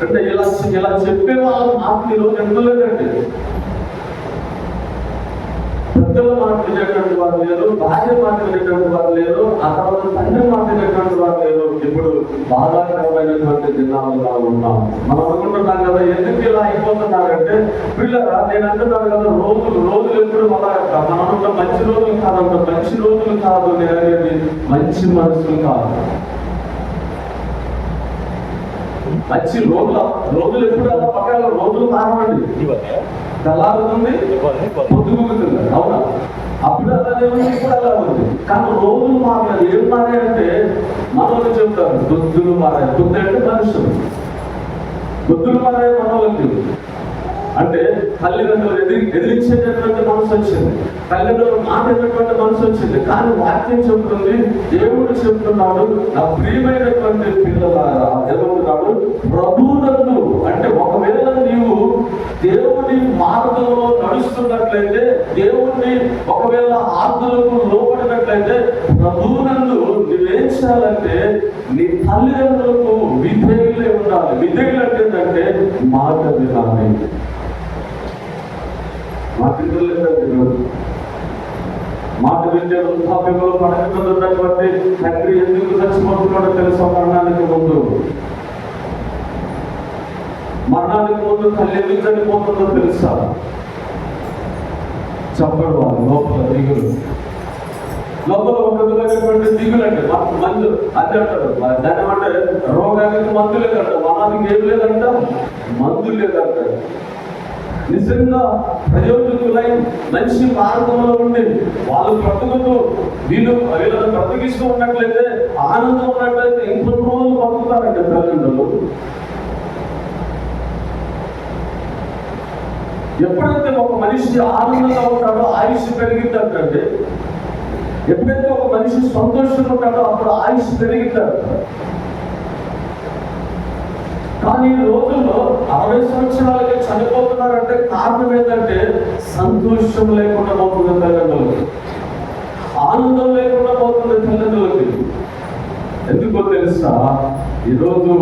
అంటే ఇలా చెప్పే వాళ్ళు మాకు ఈరోజు ఎంతలేదండి. పెద్దలు మాట్లాడేటువంటి వారు లేరు, భార్య మాట్లాడేటువంటి వారు లేరు, ఆ తర్వాత తండ్రి మాట్లాడేటువంటి వారు లేరు. ఇప్పుడు బాధాకరమైనటువంటి దినాలుగా ఉన్నాం. మనం అనుకుంటున్నాం కదా, ఎందుకు ఇలా అయిపోతున్నారంటే పిల్లరా నేను అంటున్నాను కదా, రోజులు ఎప్పుడు మనం మంచి రోజులు కాదంట, మంచి రోజులు కాదు నేను అనేది, మంచి మనసులు కాదు. మంచి రోజులు ఎప్పుడు అలా పక్కన రోజులు కానివ్వండి, తెల్లారుతుంది పొద్దుగుతుంది, అవునా? అప్పుడు అలానే ఉంది, ఇప్పుడు అలా ఉంది. కానీ రోజులు మారాలి. ఏం మారాయి అంటే మనోళ్ళు చెప్తారు బుద్ధులు మారాయి. బుద్ధి అంటే మనుషులు, బుద్ధులు మారాయి మనోళ్ళకి. అంటే తల్లిదండ్రులు ఎదిరించేటటువంటి మనసు వచ్చింది, తల్లిదండ్రులు మాట్లాడేటువంటి మనసు వచ్చింది. కానీ వాక్యం చెప్తుంది, దేవుడు చెప్తున్నాడు, నా ప్రియమైనటువంటి పిల్లలారా ఏమంటున్నాడు, ప్రభువునందు. అంటే ఒకవేళ నీవు దేవుని మార్గంలో నడుస్తున్నట్లయితే, దేవుణ్ణి ఒకవేళ ఆజ్ఞలకు లోపడినట్లయితే, ప్రభువునందు నువ్వేం చేయాలంటే నీ తల్లిదండ్రులకు విధేయులే ఉండాలి. విధేయులు అంటే మాట వినాలి. మాట వింటే వృద్ధాప్యంలో పడకన్నటువంటి తండ్రి ఎందుకు చచ్చిపోతున్నాడో తెలుసా? మరణానికి ముందు తల్లి ఎందుకు చనిపోతుందో తెలుసా? చెప్పడు వాళ్ళు. లోపల ఒక విధమైనటువంటి దిగులు అంటే మందు అది అంటారు. దాని ఏమంటే రోగానికి మందు లేదంట, మనానికి ఏం లేదంట, మందు లేదంట. నిజంగా ప్రయోజకులై మంచి మార్గంలో ఉండి వాళ్ళు బ్రతుకుతూ వీళ్ళని బ్రతికిస్తూ ఉన్నట్లయితే, ఆనందం ఉన్నట్లయితే ఇంకొన్ని రోజులు బతుకుతారంటే తల్లిదండ్రులు. ఎప్పుడైతే ఒక మనిషి ఆనందంగా ఉంటాడో ఆయుష్ పెరిగిద్దంటే, ఎప్పుడైతే ఒక మనిషి సంతోషంగా ఉంటాడో అప్పుడు ఆయుష్ పెరిగిద్దంట. కానీ ఈ రోజుల్లో 60 సంవత్సరాలకి చనిపోతున్నారంటే కారణం ఏంటంటే సంతోషం లేకుండా పోతుంది తల్లిదండ్రులకి, ఆనందం లేకుండా పోతుంది తల్లిదండ్రులకి. ఎందుకో తెలుసా? ఈరోజు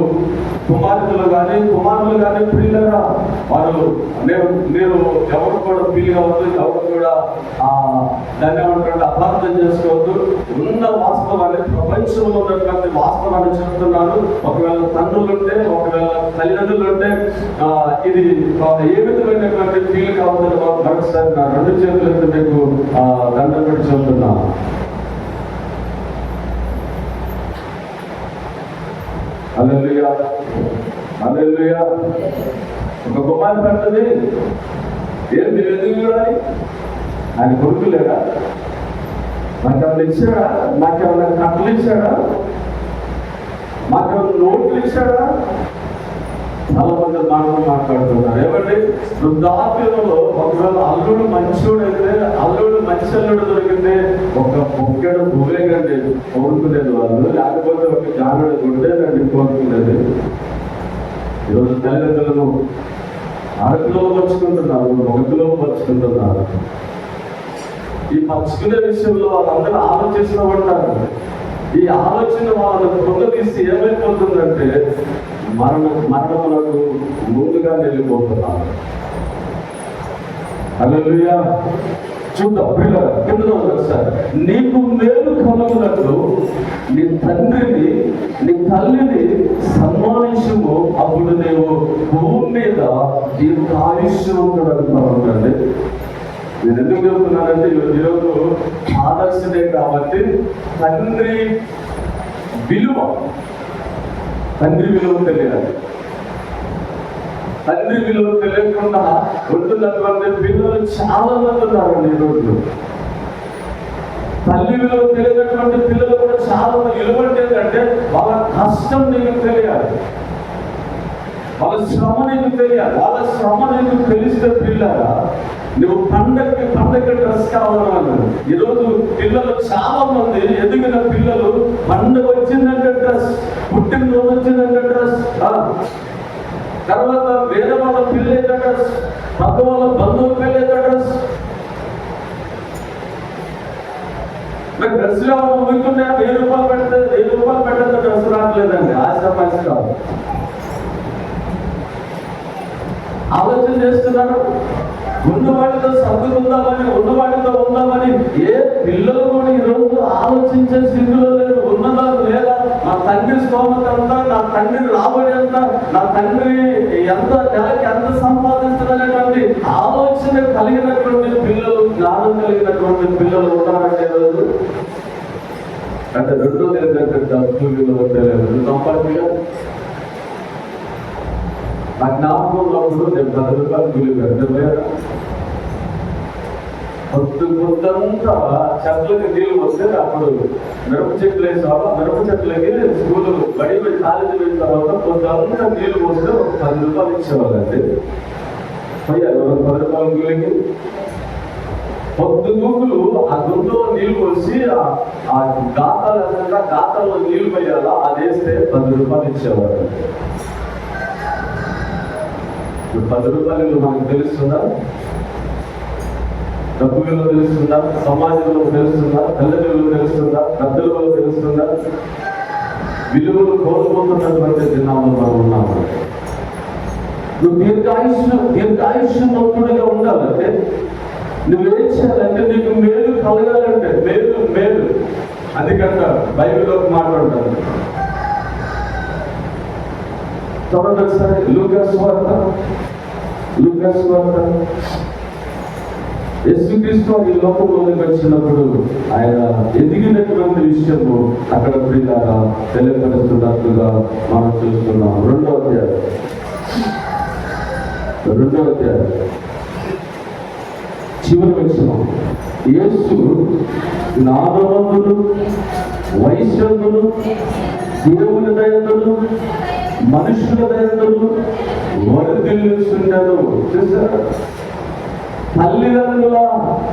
కుమారులు కానీ పిల్లరా వారు మీరు ఎవరు కూడా ఫీల్ కావద్దు, ఎవరు కూడా దాన్ని ఏమంటారు అపార్థం చేసుకోవద్దు. ఉన్న వాస్తవాన్ని, ప్రపంచంలో ఉన్నటువంటి వాస్తవాన్ని చెప్తున్నాను. ఒకవేళ తండ్రులు ఉంటే, ఒకవేళ తల్లిదండ్రులు ఉంటే ఇది ఏ విధమైనటువంటి ఫీల్ కావద్దని మరొకసారి నా 2 చేతులతో మీకు దండం పెట్టి చెబుతున్నాను. హల్లెలూయా, హల్లెలూయా. ఒక కుమార్తె అంటది, ఏంటి ఎందుకు చూడాలి? ఆయన కొడుకు లేడా? మాకేమన్నా ఇచ్చాడా? మాకేమన్నా కట్టలు ఇచ్చాడా? మాకేమన్నా నోట్లు ఇచ్చాడా? చాలా మంది మాట్లాడుతున్నారు. ఏమండి, వృద్ధాప్యంలో ఒకవేళ అల్లుడు మంచోడైతే, మంచి అల్లుడు దొరికితే ఒక బొక్కెడు భూవేగండి కోరుకునేది వాళ్ళు, లేకపోతే ఒక జానుడు గుడ్డేదండి కోరుకునేది. ఈరోజు తల్లిదండ్రులను అరకులో పరుచుకుంటున్నారు, ఒకటిలో పరుచుకుంటున్నారు. ఈ పరుచుకునే విషయంలో వాళ్ళందరూ ఆలోచిస్తూ ఉంటారు. ఈ ఆలోచన వాళ్ళను పొందతీసి ఏమైపోతుందంటే మరణములకు ముందుగా వెళ్ళిపోతున్నారు. హల్లెలూయా. చూద్దాం పిల్లలు కింద ఒకసారి. నీకు మేలు కలుగునట్లు నీ తండ్రిని నీ తల్లిని సన్మానించుము, అప్పుడు నీవు భూమి మీద దీర్ఘాయుష్యవంతుడు అంటున్నానండి. నేను ఎందుకు చెబుతున్నానంటే ఈరోజు ఫాదర్స్ డే కాబట్టి తండ్రి విలువ తెలియాలి. తండ్రి విలువ తెలియకుండా ఉంటున్నటువంటి పిల్లలు చాలా మంది ఉన్నారండి ఈరోజు. తల్లి విలువ తెలియనటువంటి పిల్లలు కూడా చాలా మంది. విలువ ఏంటంటే వాళ్ళ కష్టం నీకు తెలియాలి, వాళ్ళ శ్రమ నీకు తెలియాలి. వాళ్ళ శ్రమ నీకు తెలిస్తే పిల్లగా నువ్వు పండగకి డ్రెస్ కావాలన్నాను. ఈరోజు పిల్లలు చాలా మంది, ఎదిగిన పిల్లలు పండుగ వచ్చిందంటే డ్రెస్, పుట్టినరోజు వచ్చిందంటే డ్రెస్, తర్వాత వేరే వాళ్ళ పిల్లైతే డ్రెస్, పక్క వాళ్ళ బంధువుల పిల్లైతే డ్రెస్. డ్రెస్ కావాలి ముగ్గుంటే 1000 రూపాయలు పెడితే 1000 రూపాయలు పెట్టంత డ్రెస్ రావట్లేదండి. ఆశ పైస కాదు. ఆలోచన చేస్తున్నారు, ఉన్నవాటితో సర్దుకుందామని, ఉన్నవాటితో ఉందామని. ఏ పిల్లలు కూడా ఈరోజు ఆలోచించే స్థితిలో లేరు. ఉన్నదా లేదా, నా తండ్రి స్తోమత ఎంత, నా తండ్రి రాబడి ఎంత, నా తండ్రి ఎంత నెలకి ఎంత సంపాదించాలనేటువంటి ఆలోచన కలిగినటువంటి పిల్లలు, జ్ఞానం కలిగినటువంటి పిల్లలు ఉన్నారంటే రోజు. అంటే రెండోది ఏంటంటే డబ్బులు సంపాదించగా ఆ జ్ఞాపకంలో నేను 10 రూపాయలు కూలి పెడతాను. పొద్దుంతా చెట్లకి నీళ్ళు వస్తే అప్పుడు మిరప చెట్లు వేసేవాళ్ళు. మిరప చెట్లకి స్కూల్ బడి కాలేజీ వెళ్ళిన తర్వాత పొద్దుంతా నీళ్ళు వస్తే ఒక 10 రూపాయలు ఇచ్చేవాళ్ళండి. 10 రూపాయల కూలికి పొద్దుగూకులు ఆ గుంటలో నీళ్ళు పోసి ఆ గాతాల్లో నీళ్ళు పోయాలా, అది వేస్తే 10 రూపాయలు ఇచ్చేవాళ్ళు. 10 రూపాయలు మనకు తెలుస్తుందా? డబ్బు విలువ తెలుస్తుందా? సమాజంలో తెలుస్తుందా? తల్లిదండ్రులు తెలుస్తుందా? పెద్దలలో తెలుస్తుందా? విలువలు కోల్పోతున్నటువంటి దినాల్లో మనం ఉన్నాము. నువ్వు దీర్ఘాయుష్యవంతుడిగా ఉండాలంటే నువ్వేం చేయాలంటే నీకు మేలు కలగాలంటే మేలు అందుకంట బైబిల్లో మాట్లాడతాను. చూడండి ఒకసారి లూకాసు వార్త. యేసుక్రీస్తు ఈ లోకంలోకి వచ్చినప్పుడు ఆయన ఎదిగినటువంటి విషయము అక్కడ ప్రియులారా తెలియపరుస్తున్నట్లుగా మనం చూస్తున్నాం. 2వ అధ్యాయం చివరి వచనం. యేసు జ్ఞానవంతులు, వైశ్యులు, దేవుని దయలు, మనుషుల దయలు వర్ధిల్లుచుండెను. చూసారా? తల్లిదండ్రుల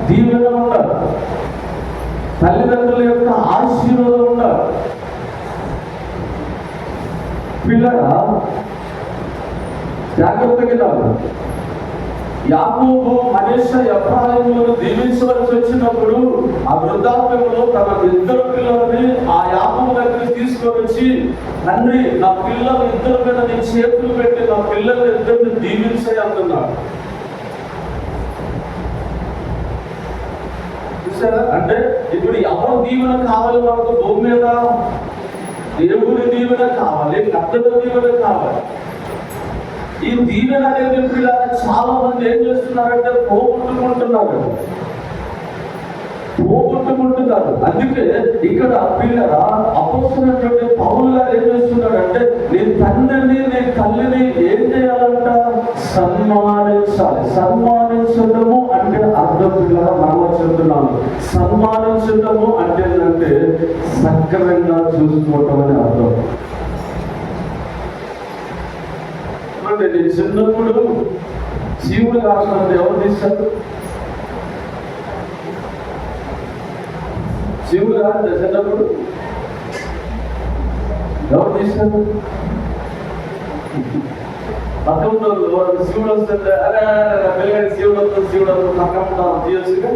దీవెన ఉండాలి, తల్లిదండ్రుల యొక్క ఆశీర్వాదం ఉండాలి. పిల్లరా జాగ్రత్తగా యాకోబు మనీష ఎఫ్రాయిములను దీవించవలసి వచ్చినప్పుడు ఆ వృద్ధాప్యంలో తన 2 పిల్లలని ఆ యాకోబు దగ్గరికి తీసుకొని వచ్చి, తండ్రి నా పిల్లలు 2 మీద నీ చేతులు పెట్టి నా పిల్లలు 2 దీవించాయి అంటున్నాడు. చూసారా? అంటే ఇప్పుడు ఎవరు దీవెన కావాలి మనకు భూమి మీద? దేవుని దీవెన కావాలి, కర్తవ్య దీవెన కావాలి. ఈ దీవెన అనేది పిల్లలు చాలా మంది ఏం చేస్తున్నారంటే పోగొట్టుకుంటున్నారు. అందుకే ఇక్కడ పిల్లల అపోస్తులైనటువంటి పౌలు గారు ఏం చేస్తున్నాడంటే, నీ తండ్రిని నీ తల్లిని ఏం చేయాలంట? సన్మానించాలి. సన్మానించడము అంటే అర్థం పిల్లల మనం చెప్తున్నాను. సన్మానించడము అంటే సక్రమంగా చూసుకోవటం అని అర్థం. అంటే నేను చిన్నప్పుడు శివుడు కాకుండా ఎవరు తీశారు? శివుడు కాదు చిన్నప్పుడు ఎవరు తీశారు? పక్కన శివుడు వస్తుంటే అరే పిల్లగాడి శివుడు వస్తుంది పక్కన తీయచ్చుగా.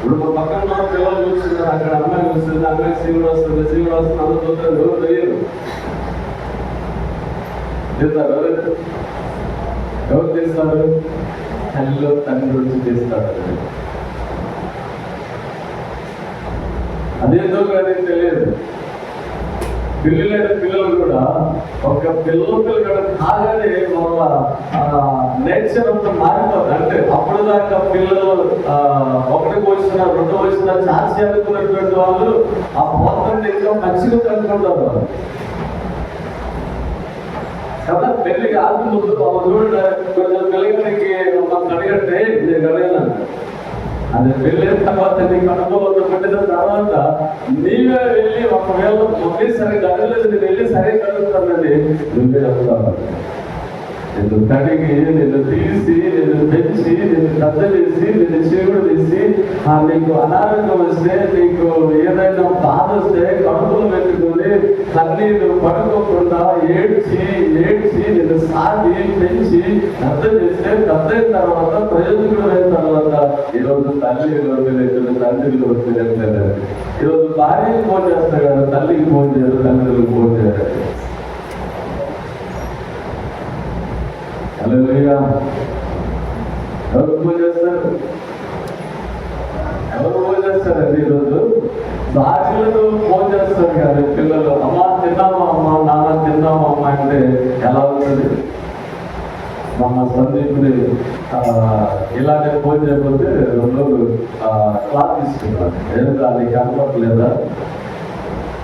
ఇప్పుడు పక్కన పిల్లలు చూస్తున్నారు, అక్కడ అమ్మాయి వస్తుంది, అమ్మాయి శివుడు వస్తుంది అందరూ చూస్తారు. ఎవరు తెలియదు, ఎవరు చేస్తారు? తల్లిలో తండ్రి వచ్చి చేస్తారు. అదేందో కానీ తెలియదు. పిల్లలైన పిల్లలు కూడా ఒక పిల్లలు కూడా కాగానే వాళ్ళ నేచర్ అంతా మారిపోతుంది. అంటే అప్పుడు దాకా పిల్లలు ఒకటి వచ్చిన రెండు వచ్చిన ఛాన్స్ అనుకున్నటువంటి వాళ్ళు ఆ పోతండి ఇంకా మంచిగా కనుక్కుంటారు కదా. పెళ్లి కాదు ముందు చూడండి, కొంచెం పిల్లలకి మమ్మల్ని అడిగంటే నేను అడిగినాను. అది పెళ్ళైన తర్వాత నీకు అనుభవం పెట్టిన తర్వాత నీవే వెళ్ళి ఒకవేళ మమ్మీ సరే కదలేదు, నేను వెళ్ళి సరే కలుగుతానని నువ్వే చెప్తాను. నేను కడిగి, నేను తీసి, నేను పెంచి, నేను పెద్ద చేసి, నేను చీగుడు తీసి, నీకు అనారోగ్యం వస్తే, నీకు ఏదైనా బాధ వస్తే కడుపులు పెట్టుకుని కన్నీరు పడుకోకుండా ఏడ్చి నేను సాగి పెంచి పెద్ద చేస్తే, పెద్ద అయిన తర్వాత ప్రయోజకుడు అయిన తర్వాత ఈరోజు తల్లి విలువ తండ్రి విలువ తెలియట్లేదు. ఈరోజు భార్యకి ఫోన్ చేస్తారు కదా, తల్లికి ఫోన్ చేయరు, తల్లిదండ్రులకు ఫోన్ చేయరు. హల్లెలూయా. ఎవరు ఫోన్ చేస్తారు? చేస్తారండి ఈరోజు? భార్యలు ఫోన్ చేస్తారు కానీ పిల్లలు అమ్మ తిన్నామా అమ్మ, నాన్న తిన్నామా అమ్మ అంటే ఎలా ఉంటుంది? మన సందీప్ని ఇలాగే ఫోన్ చేయకపోతే రెండు క్లాస్ తీసుకున్నాను. ఏదో అది కనపడలేదా?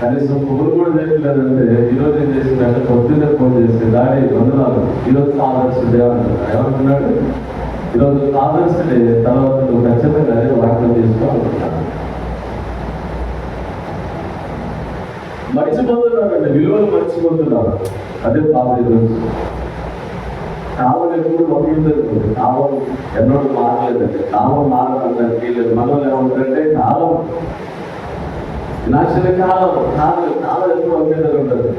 కనీసం పువ్వులు కూడా చేయలేదంటే ఈరోజు ఏం చేసిందంటే పొద్దున్నే ఫోన్ చేసి డాడీ వందనాలు, ఈరోజు ఫాదర్స్ డే అంటున్నాడు. ఏమంటున్నాడు? ఈరోజు ఫాదర్స్ డే, తర్వాత నువ్వు ఖచ్చితంగా అదే వాక్యం చేసుకోవాలనుకుంటున్నాను. మర్చిపోతున్నారండి, విలువలు మర్చిపోతున్నారు. అదే బాధ. ఈరోజు కాలం ఎప్పుడు ఒకేంటుంది. కాలం ఎన్నడూ మారలేదండి. కాలం మారడానికి వీలేదు. మనం ఏమంటారంటే కాలం వినాశన కాలం కాలం ఎప్పుడు ఒకే దగ్గర ఉంటుంది.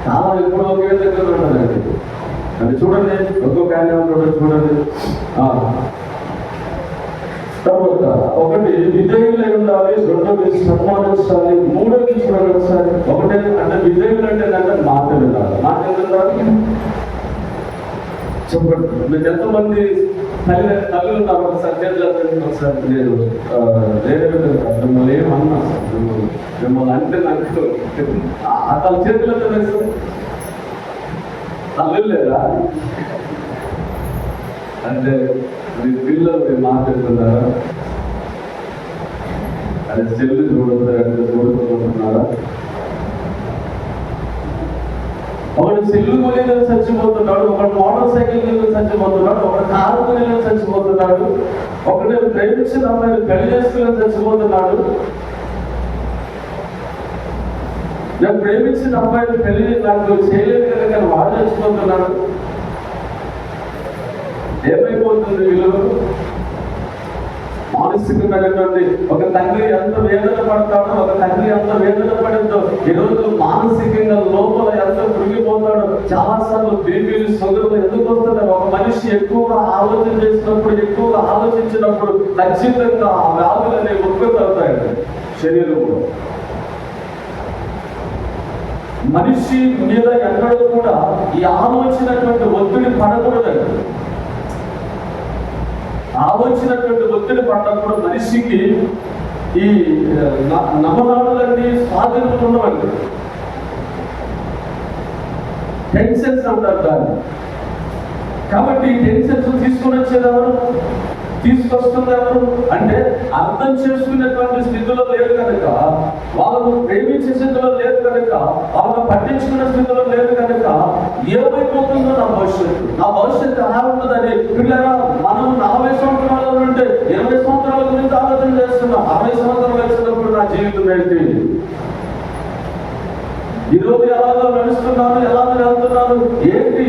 కాలం ఎప్పుడు ఒకే దగ్గర ఉంటుందండి. అంటే చూడండి, ఒక్కొక్క ఆయన ఉంటాడు చూడండి. తర్వాత ఒకటి విధేయులై ఉండాలి, రెండోది సన్మానించాలి, మూడోది చూడండి ఒకసారి. ఒకటే అంటే విధేయులు అంటే మాట వినాలి. మాట వినాలి. చెప్పండి, మీకు ఎంతమంది తల్లి ఉన్నారు? ఒకసారి చేతులు ఒకసారి. నేను మిమ్మల్ని ఏమన్నా మిమ్మల్ని అంటే నాకు అతని చేతులతో తల్లి లేదా అంటే మీ పిల్లలు మీరు మాట్లాడుతున్నారా? అది సెల్లు చూడుతున్నారా? ఒకడు సెల్లు కొనేది చచ్చిపోతున్నాడు, ఒకడు మోటార్ సైకిల్ మీద చచ్చిపోతున్నాడు, ఒకడు కారు కొనేది చచ్చిపోతున్నాడు, ఒకడు ప్రేమించిన అమ్మాయిని పెళ్లి చేసుకుని చచ్చిపోతున్నాడు. నేను ప్రేమించిన అమ్మాయిని పెళ్లి నాకు చేయలేదు కదా కానీ వాడు చచ్చిపోతున్నాడు. ఏమైపోతుంది విలువ? మానసికమైనటువంటి ఒక తండ్రి ఎంత వేదన పడతాడో, ఒక తండ్రి ఎంత వేదన పడిందో, ఈరోజు మానసికంగా లోపల ఎంత కృంగిపోతాడో. చాలాసార్లు బీపీలు షుగర్లు ఎందుకు వస్తున్నాయి? ఒక మనిషి ఎక్కువగా ఆలోచన చేసినప్పుడు, ఎక్కువగా ఆలోచించినప్పుడు ఖచ్చితంగా ఆ వ్యాధులు అనేవి ఉత్పత్తి అవుతాయండి శరీరంలో. మనిషి మీద ఎక్కడో కూడా ఈ ఆలోచనటువంటి ఒత్తిడి పడకూడదండి. ఆలోచనటువంటి ఒత్తిడి పడ్డప్పుడు మనిషికి ఈ నమనాడులన్నీ స్వాధీనం ఉండవండి. టెన్షన్స్ అంటారు దాన్ని. కాబట్టి ఈ టెన్షన్స్ తీసుకుని వచ్చేదెవరు? తీసుకొస్తుంది ఎవరు అంటే అర్థం చేసుకునేటువంటి స్థితిలో లేరు కనుక, వాళ్ళను ప్రేమించే స్థితిలో లేరు కనుక, వాళ్ళను పట్టించుకునే స్థితిలో లేరు కనుక ఏమైపోతుందో నా భవిష్యత్తు ఎలా ఉంటుందని. పిల్లరా, మనం 40 సంవత్సరాల నుండి 20 సంవత్సరాల గురించి ఆలోచన చేస్తున్నాం. 60 సంవత్సరాలు వచ్చినప్పుడు నా జీవితం ఏంటి? ఈరోజు ఎలాగో నడుస్తున్నాను, ఎలాగో వెళ్తున్నాను, ఏంటి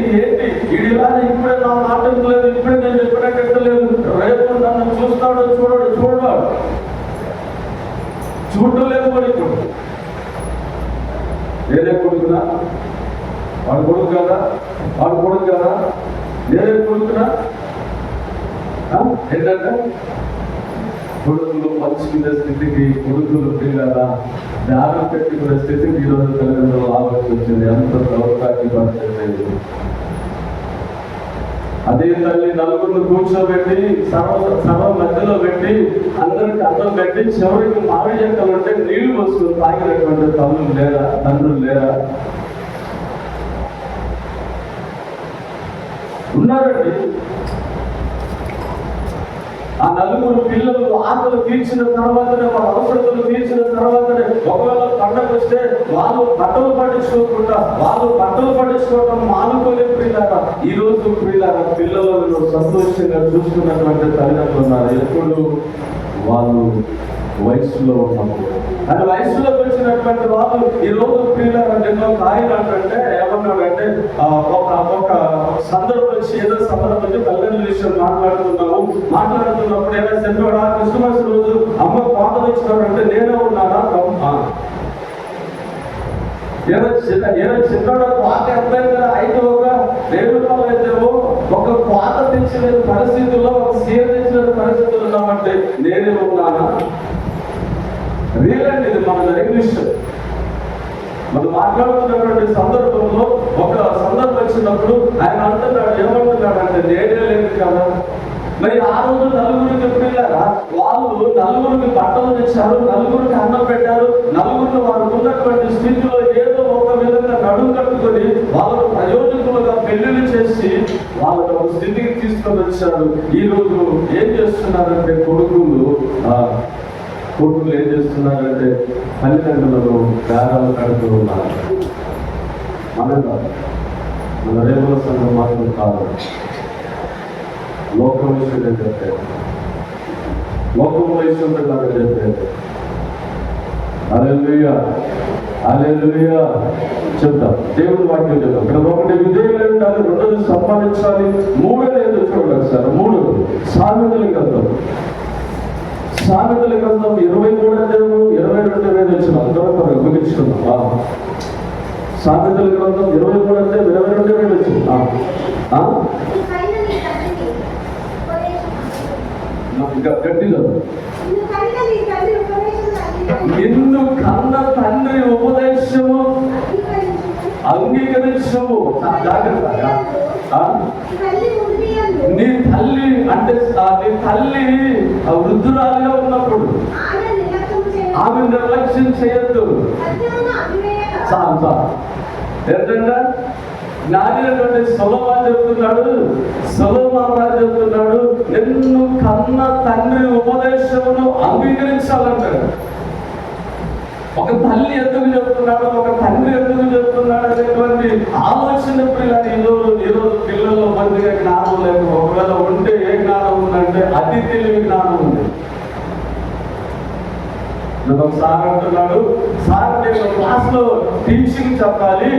ఇది ఇలాగే ఇప్పుడే నా నాటం లేదు, ఇప్పుడే నేను చెప్పినట్టు రేపు నన్ను చూస్తాడో చూడడు చూడటం లేదు. మరి ఇప్పుడు నేనే కొడుకునా? వాడు కొడుకు కదా నేనే కొడుకునా? ఏంటంటే కొడుకులు పంచుకునే స్థితికి, కొడుకులు పిల్లల దారి పెట్టుకునే స్థితికి ఈరోజు తల్లిదండ్రులు ఆలోచన వచ్చింది. ఎంత దౌర్భాగ్య పరిస్థితి. అదే తల్లి నలుగురిని కూర్చోబెట్టి సర్వ మధ్యలో పెట్టి అందరికి అన్నం పెట్టి చివరికి మామిడి చెక్కలు ఉంటే నీళ్లు వస్తుంది తాగినటువంటి తల్లులు లేరా, తండ్రులు లేరా? ఉన్నారండి. ఆ నలుగురు పిల్లలు ఆకలి తీర్చిన తర్వాతనే, వాళ్ళ అవసరతలు తీర్చిన తర్వాతనే ఒకవేళ పండగ వస్తే వాళ్ళు బట్టలు పట్టించుకోవటం మానుకోలే ప్రియులారా. ఈ రోజు ప్రియులారా పిల్లలను సంతోషంగా చూసుకున్నటువంటి తల్లిదండ్రులు ఉన్నారు. ఎప్పుడు వాళ్ళు వయసులో ఉన్నప్పుడు. అది వయసులోకి వచ్చినటువంటి వాళ్ళు ఈ రోజు ప్రియులారా నిన్న ఆయన అంటే ఏమన్నాడంటే ఒక సందర్భం వచ్చి ఏదో సందర్భం వచ్చి తల్లిదండ్రుల విషయం మాట్లాడుతున్నప్పుడు ఏదో చెప్పాడా, క్రిస్మస్ రోజు అమ్మ కోట తెచ్చినాడంటే నేనే ఉన్నాడా? ఏదో చిన్నోడ కోట ఎంత అయితే ఒక 1000 రూపాయలు అయితేమో ఒక కోట తెచ్చిన పరిస్థితుల్లో, ఒక సీర తెచ్చిన పరిస్థితులు ఉన్నామంటే నేనే ఉన్నానా? రియల్ అండి, ఇది మన జరిగిన విషయం. మనం మాట్లాడుతున్నటువంటి సందర్భంలో ఒక సందర్భం వచ్చినప్పుడు ఆయన అంటున్నాడు, ఏమంటున్నాడు అంటే నేనే లేదు కదా. మరి ఆ రోజు నలుగురికి పిల్లరా వాళ్ళు నలుగురికి బట్టలు తెచ్చారు, నలుగురికి అన్నం పెట్టారు, నలుగురిని వారు ఉన్నటువంటి స్థితిలో ఏదో ఒక విధంగా నడుము కట్టుకొని వాళ్ళకు ప్రయోజకులుగా పెళ్లిళ్ళు చేసి వాళ్ళకు ఒక స్థితికి తీసుకొని వచ్చారు. ఈ రోజు ఏం చేస్తున్నారంటే కొడుకులు ఏం చేస్తున్నారంటే తల్లిదండ్రులను బేరాలు కడుతూ ఉన్నారు. మన రేపుల సంఘం మాత్రం కాదు, లోకం విషయం చెప్పారు, లోకం విషయం చెప్పారు. హల్లెలూయా, హల్లెలూయా చెప్తాం. దేవుడి వాక్యం చెప్తాం. ఇక్కడ ఒకటి విధేయులు ఉండాలి, రెండోది సంపాదించాలి, మూడోది ఏదో చూడాలి సార్. మూడోది సామెతల గ్రంథం 23 అధ్యాయం 22 వచ్చిన అంతవరకు ఉపయోగించుకున్నాం. సామెతల గ్రంథం 23 అధ్యాయం 22 వచ్చింది. ఇంకా గట్టిగా నిన్ను కన్న తండ్రి ఉపదేశము అంగీకరించము. జాగ్రత్తగా నీ తల్లి అంటే నీ తల్లి వృద్ధురాలుగా ఉన్నప్పుడు ఆమె నిర్లక్ష్యం చేయొద్దు. చాలు ఏంటంటే జ్ఞానినటువంటి సొలొమోను చెప్తున్నాడు, నిన్ను కన్న తండ్రి ఉపదేశమును అంగీకరించాలంటాడు. ఒక తల్లి ఎందుకు చెప్తున్నాడు, ఒక తండ్రి ఎందుకు చెప్తున్నాడు అనేటువంటి ఆలోచన ఈరోజు పిల్లల్లో మందిగా జ్ఞానం లేదు. ఒకవేళ ఉంటే ఏ జ్ఞానం ఉందంటే అతి తెలివి జ్ఞానం ఉంది. సార్ అంటున్నాడు, సార్ నేను క్లాస్ లో టీచింగ్ చెప్పాలి,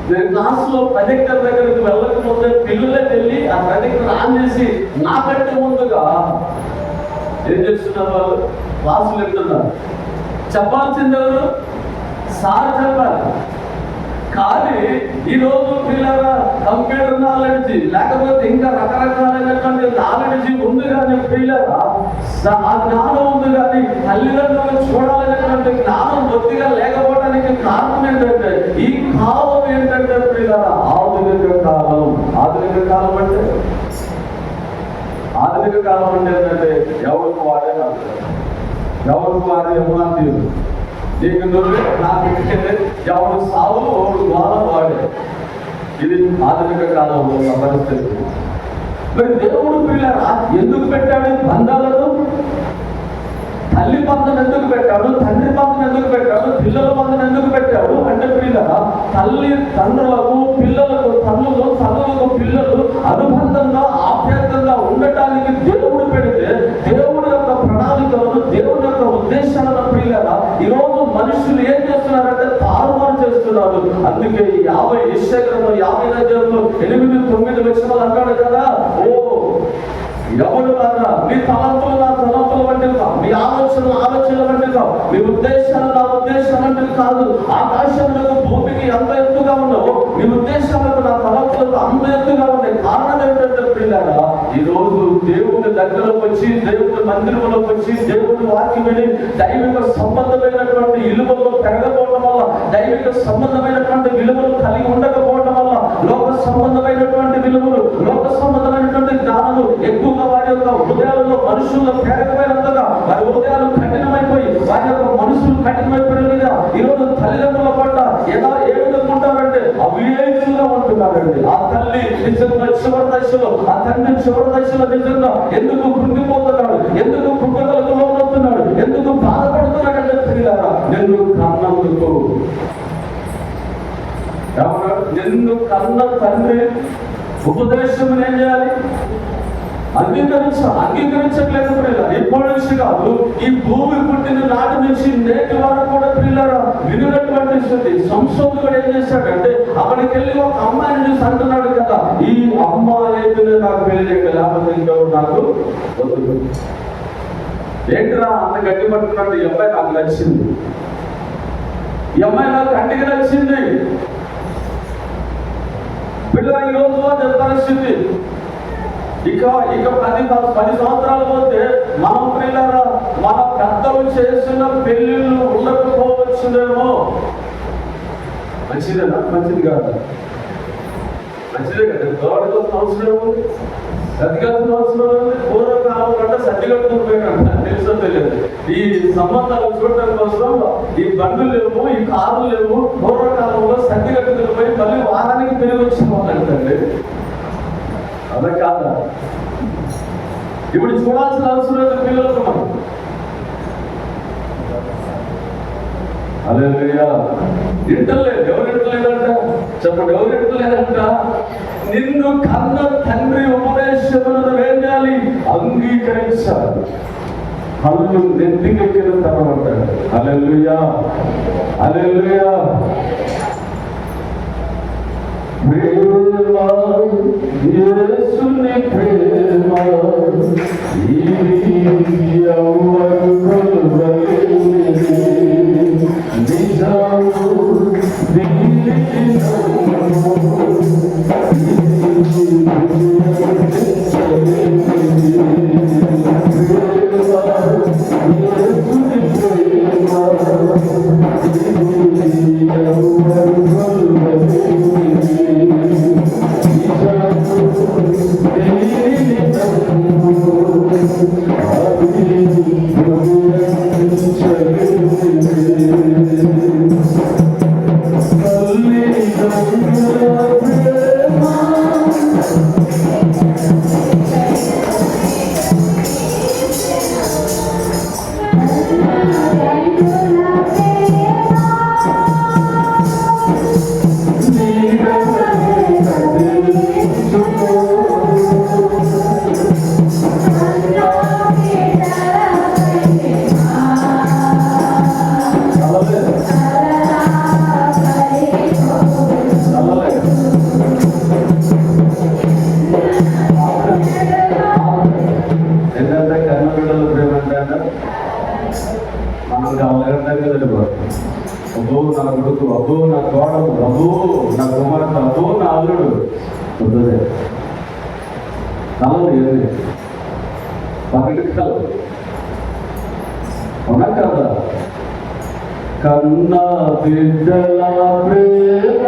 నేను క్లాస్ లో ప్రొజెక్టర్ దగ్గరికి వెళ్ళకపోతే పిల్లలే వెళ్ళి ఆ ప్రొజెక్టర్ ఆన్ చేసి నాకంటే ముందుగా ఏం చేస్తున్నారు, వాళ్ళు క్లాసులు వెళ్తున్నారు. చెప్పాల్సింది ఎవరు? సార్ చెప్పాలి. కానీ ఈరోజు పిల్లగా కంప్యూటర్ నాలెడ్జ్ లేకపోతే ఇంకా రకరకాలైనటువంటి నాలెడ్జ్ ఉంది కానీ పిల్లగా ఆ జ్ఞానం ఉంది కానీ తల్లిదండ్రులను చూడాలనేటువంటి జ్ఞానం బొత్తిగా లేకపోవడానికి కారణం ఏంటంటే ఈ కాలం ఏంటంటే పిల్లగా ఆధునిక కాలం అంటే ఏంటంటే ఎవరికి వాడే ఎవరు నీకు నువ్వే నాకు ఎవరు సాగు ఎవరు ద్వారా వాడే. ఇది ఆధునిక కాలంలో పరిస్థితి. మరి దేవుడు పిల్లరా ఎందుకు పెట్టాడు బంధాలను? తల్లి బంధం ఎందుకు పెట్టాడు, తండ్రి బంధం ఎందుకు పెట్టాడు, పిల్లల బంధం ఎందుకు పెట్టాడు అంటే పిల్లరా తల్లి తండ్రులకు పిల్లలకు తల్లులకు పిల్లలు అనుబంధంగా ఆప్యాయంగా ఉండటానికి దేవుడు పెడితే దేవుడి యొక్క ప్రణాళికలను దేవుడి యొక్క ఉద్దేశాలను పిల్లరా ఈరోజు మనుషులు ఏం చేస్తున్నారంటే తారుమారు చేస్తున్నారు. అందుకే 50 అధ్యాయంలో 8-9 వచనాలు అంటాడు కదా, ఎవరు కాదా మీ తలంపులు నా తలంపులు వంటివి కావు, మీ ఆలోచనలు వంటివి కావు, మీ ఉద్దేశాలు నా ఉద్దేశాలు వంటివి కాదు. ఆకాశములకు భూమికి ఎంత ఎత్తుగా ఉన్నావో మీ ఉద్దేశాలకు నా తలంపులకు అంత ఎత్తుగా ఉన్నాయి. కారణం ఏంటంటే పిల్లగా ఈరోజు దేవుని దగ్గరకు వచ్చి దేవుని మందిరంలోకి వచ్చి దేవుని వాక్యం విని దైవిక సంబంధమైనటువంటి విలువలు పెరగకపోవడం వల్ల, దైవిక సంబంధమైనటువంటి విలువలు కలిగి ఉండకపోవడం వల్ల లోక సంబంధమైనటువంటి విలువలు లోక సంబంధమైనటువంటి మానదు. ఎక్కువగా వారి యొక్క హృదయాలలో మనుషుల్లో ప్రేరకమైనంతగా వారి హృదయాలు కఠినమైపోయి వారి యొక్క మనసులు కఠినమైపోయిన మీద ఈరోజు తల్లిదండ్రుల పట్ల ఎలా ఏ విధంగా ఉంటారంటే అవిధేయులుగా ఉంటున్నారండి. ఆ తల్లి నిజంగా చివరి దశలో, ఆ తండ్రి చివరి దశలో నిజంగా ఎందుకు కృంగిపోతున్నాడు, ఎందుకు కృంగలకు లోనవుతున్నాడు, ఎందుకు బాధపడుతున్నాడంటే తెలియదా నిన్ను కన్నందుకు. నిన్ను కన్న తండ్రి ఉపదేశం ఏం చేయాలి? అంగీకరించట్లేదు ప్రియుల. ఎప్పటి నుంచి కాదు, ఈ భూమి పుట్టిన నాటి నుంచి నేటి వరకు కూడా ప్రియులారా వినినటువంటి స్థితి. సంశోధకుడు ఏం చేశాడంటే అక్కడికి వెళ్ళి ఒక అమ్మాయిని చూసి అంటున్నాడు కదా, ఈ అమ్మాయి అయితేనే నాకు పెళ్లి చేయగల, లేకపోతే ఇంకెవరు నాకు వద్దు. ఏంటిరా అంత గట్టి పట్టుకున్నాడు? ఈ అమ్మాయి నాకు నచ్చింది, ఈ అమ్మాయి నాకు కంటికి నచ్చింది. పిల్లల ఈ రోజు అదే పరిస్థితి. ఇక 10 సంవత్సరాలు పోతే మనం పిల్లల మన పెద్దలు చేసిన పెళ్లిళ్ళు ఉండకపోవచ్చునేమో. మంచిదేనా? మంచిది కాదు, మంచిదే కదా. గవర్నమెంట్ అవసరం ఉంది, సర్దిగట్టుకున్న అవసరం ఉంది. పూర్వకాలం కంటే సర్దిగట్టుకుపోయాడంట, తెలుసో తెలియదు. ఈ సంబంధాలు చూడటం కోసం ఈ బండ్లు లేవు, ఈ కార్లు లేవు. పూర్వకాలంలో సర్దిగట్టుకుని పోయి మళ్ళీ వారానికి తిరిగి వచ్చిన వాళ్ళంటండి. అలా కాదా? ఇప్పుడు చూడాల్సిన అవసరం లేదు పిల్లలకు మనం. హల్లెలూయా. ఇంటలేదు. ఎవరు ఇంటలేదంట? చెప్పండి, ఎవరు ఇంటలేదంట? నిన్ను కన్న తండ్రి ఉపదేశములను ఏం చేయాలి? అంగీకరించాలి. కళ్ళు నెత్తికెక్కిన తర్వాత. హల్లెలూయా, హల్లెలూయా. ప్రేమ యేసుని ప్రేమ ఇది ఎవరు కొలవలేనిది. నిజము దీనికి అబ్బో నా కొడుకు, అబ్బో నా కోడలు, అబ్బో నా కుమార్తె, అబ్బో నా అల్లుడు ఉంటుంది. కలలు ఏది పక్కకి కలలు అవునా కదా? కన్నా బిడ్డల ప్రేమ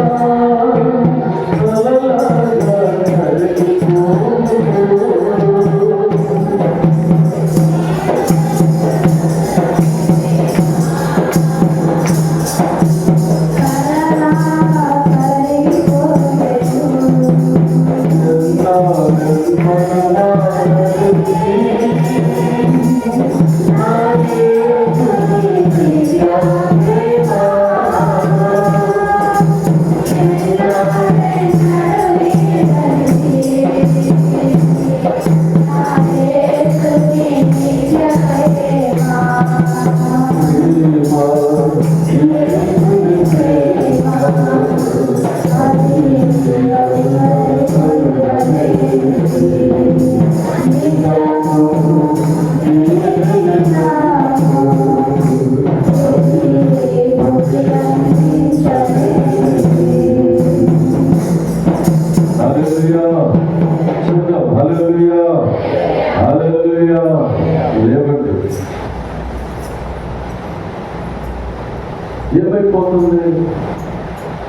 ఏమైపోతుంది?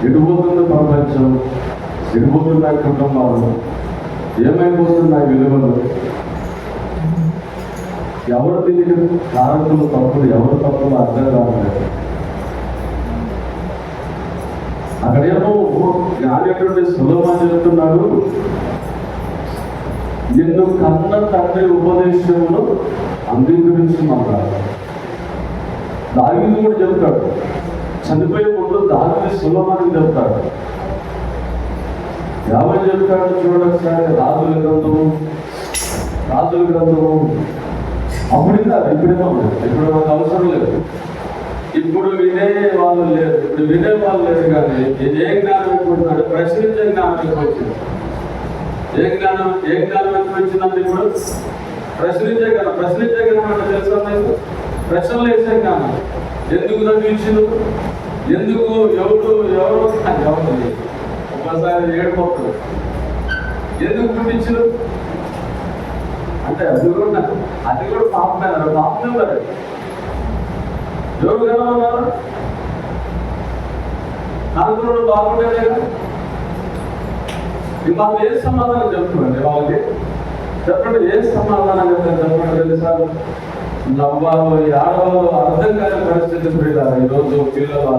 ఎడిపోతుంది ప్రపంచం, ఎడిపోతున్నాయి కుటుంబాలు. ఏమైపోతుంది ఆ విలువలు? ఎవరు దీనికి కారకులు తప్పులు, ఎవరు తప్పులు అర్థం కావట్లేదు. అక్కడేమో జ్ఞానేటువంటి సులభమని చెప్తున్నాడు, నిన్ను కన్న తండ్రి ఉపదేశంలో అంగీకరించుకున్నాడు. దావీదు కూడా చెప్తాడు, చనిపోయే ముందు దావీదు సులభమని చెప్తాడు. ఏమని చెప్తాడు చూడొకసారి, రాజుల గ్రంథము అప్పుడు కాదు, ఇప్పుడేమో ఇప్పుడు మనకు అవసరం లేదు. ఇప్పుడు వినే వాళ్ళు లేరు, కానీ ఏ జ్ఞానం ఎక్కువన్నాడు? ప్రశ్నించే జ్ఞానం ఎక్కువ వచ్చింది. ఏ జ్ఞానం ఎక్కువ వచ్చిందంటే ఇప్పుడు ప్రశ్నించే జ్ఞానం అంటే తెలుసా మీకు? ప్రశ్నలు వేసే జ్ఞానం. ఎందుకు నన్ను ఇచ్చిండు, ఎందుకు, ఎవరు ఒకసారి ఏడుపోతుంది, ఎందుకు పుట్టించు అంటే అది కూడా పాపమే మరి. ఎవరు కదా ఉన్నారు? నలుగురు బాగుండేదే కదా. వాళ్ళు ఏ సమాధానం చెప్తున్నాండి? వాళ్ళకి చెప్పండి, ఏ సమాధానం చెప్తారు చెప్పండి. తెలుసా, నవ్వాలో ఆడవాలో అర్థం కాని పరిస్థితి ఈరోజు పిల్లల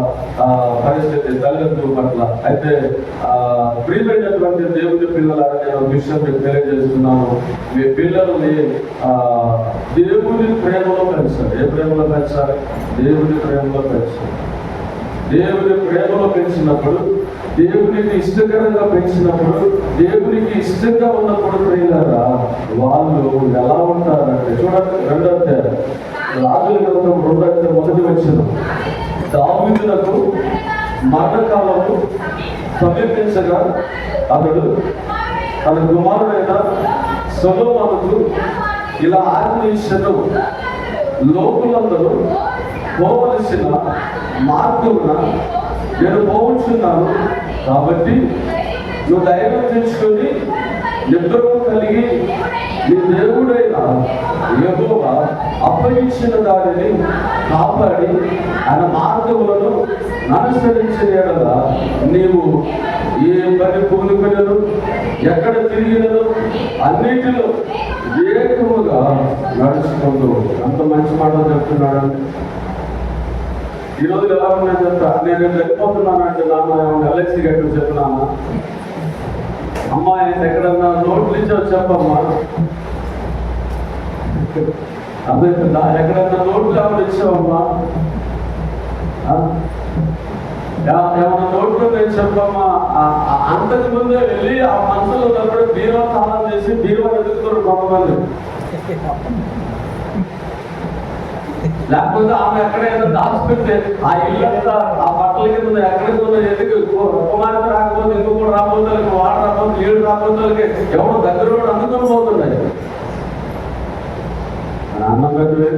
పరిస్థితి తల్లిదండ్రుల పట్ల. అయితే ప్రియమైనటువంటి దేవుని పిల్లలని నేను విషయం మీకు తెలియజేస్తున్నాను. మీ పిల్లల్ని దేవుని ప్రేమలో పెంచాలి. ఏ ప్రేమలో పెంచాలి? దేవుని ప్రేమలో పెంచాలి. దేవుని ప్రేమలో పెంచినప్పుడు, దేవునికి ఇష్టకరంగా పెంచినప్పుడు, దేవునికి ఇష్టంగా ఉన్నప్పుడు ప్రియులారా వాళ్ళు ఎలా ఉంటారంటే చూడండి, 2వ అధ్యాయం రాజుల గ్రంథం 2వ అధ్యాయం 1వ వచనం. దావీదునకు మరణకాలము సమీపించగా అతడు తన కుమారుడైన సొలొమోనుకు ఇలా ఆజ్ఞయించెను, లోకులందరూ పోవలసిన మార్గమున నేను పోవచ్చున్నాను, కాబట్టి నువ్వు ధైర్యం తెచ్చుకొని నిద్రము కలిగి నీ దేవుడైన యెహోవా అప్పగించిన దానిని కాపాడి ఆయన మార్గములను అనుసరించిన యెడల నీవు ఏ పని పూనుకునను, ఎక్కడ తిరిగినను అన్నిటిలో ఏకముగా నడుచుకుంటూ. అంత మంచి మాటలు చెప్తున్నాడు. ఈ రోజు ఎలా ఉన్నాయని చెప్తా, నేను వెళ్ళిపోతున్నానంటే నాన్న ఎల్ఐసి గట్టు చెప్తున్నాను, అమ్మాయి ఎక్కడన్నా నోట్లు ఇచ్చావు చెప్పమ్మా, అదే ఎక్కడన్నా నోట్లు ఎవరు ఇచ్చావమ్మా, ఏమన్నా నోట్లు నేను చెప్పమ్మా. అంతకు ముందే వెళ్ళి ఆ మనసులో ఉన్నప్పుడు బీరువా తాళం చేసి బీరువా ఎదుగుతున్నారు కొంతమంది. లేకపోతే ఆమె ఎక్కడైనా దాచిపెడితే ఆ ఇల్లంతా ఆ బట్టల కింద ఎక్కడికి ఉన్న ఎందుకు కుమార్తె రాకపోతే ఇంకొకటి రాకపోతే వాడు రాకపోతే నీళ్ళు రాకపోతే ఎవరు దగ్గర అందుకొని పోతున్నాయి. అన్నం పెద్దవే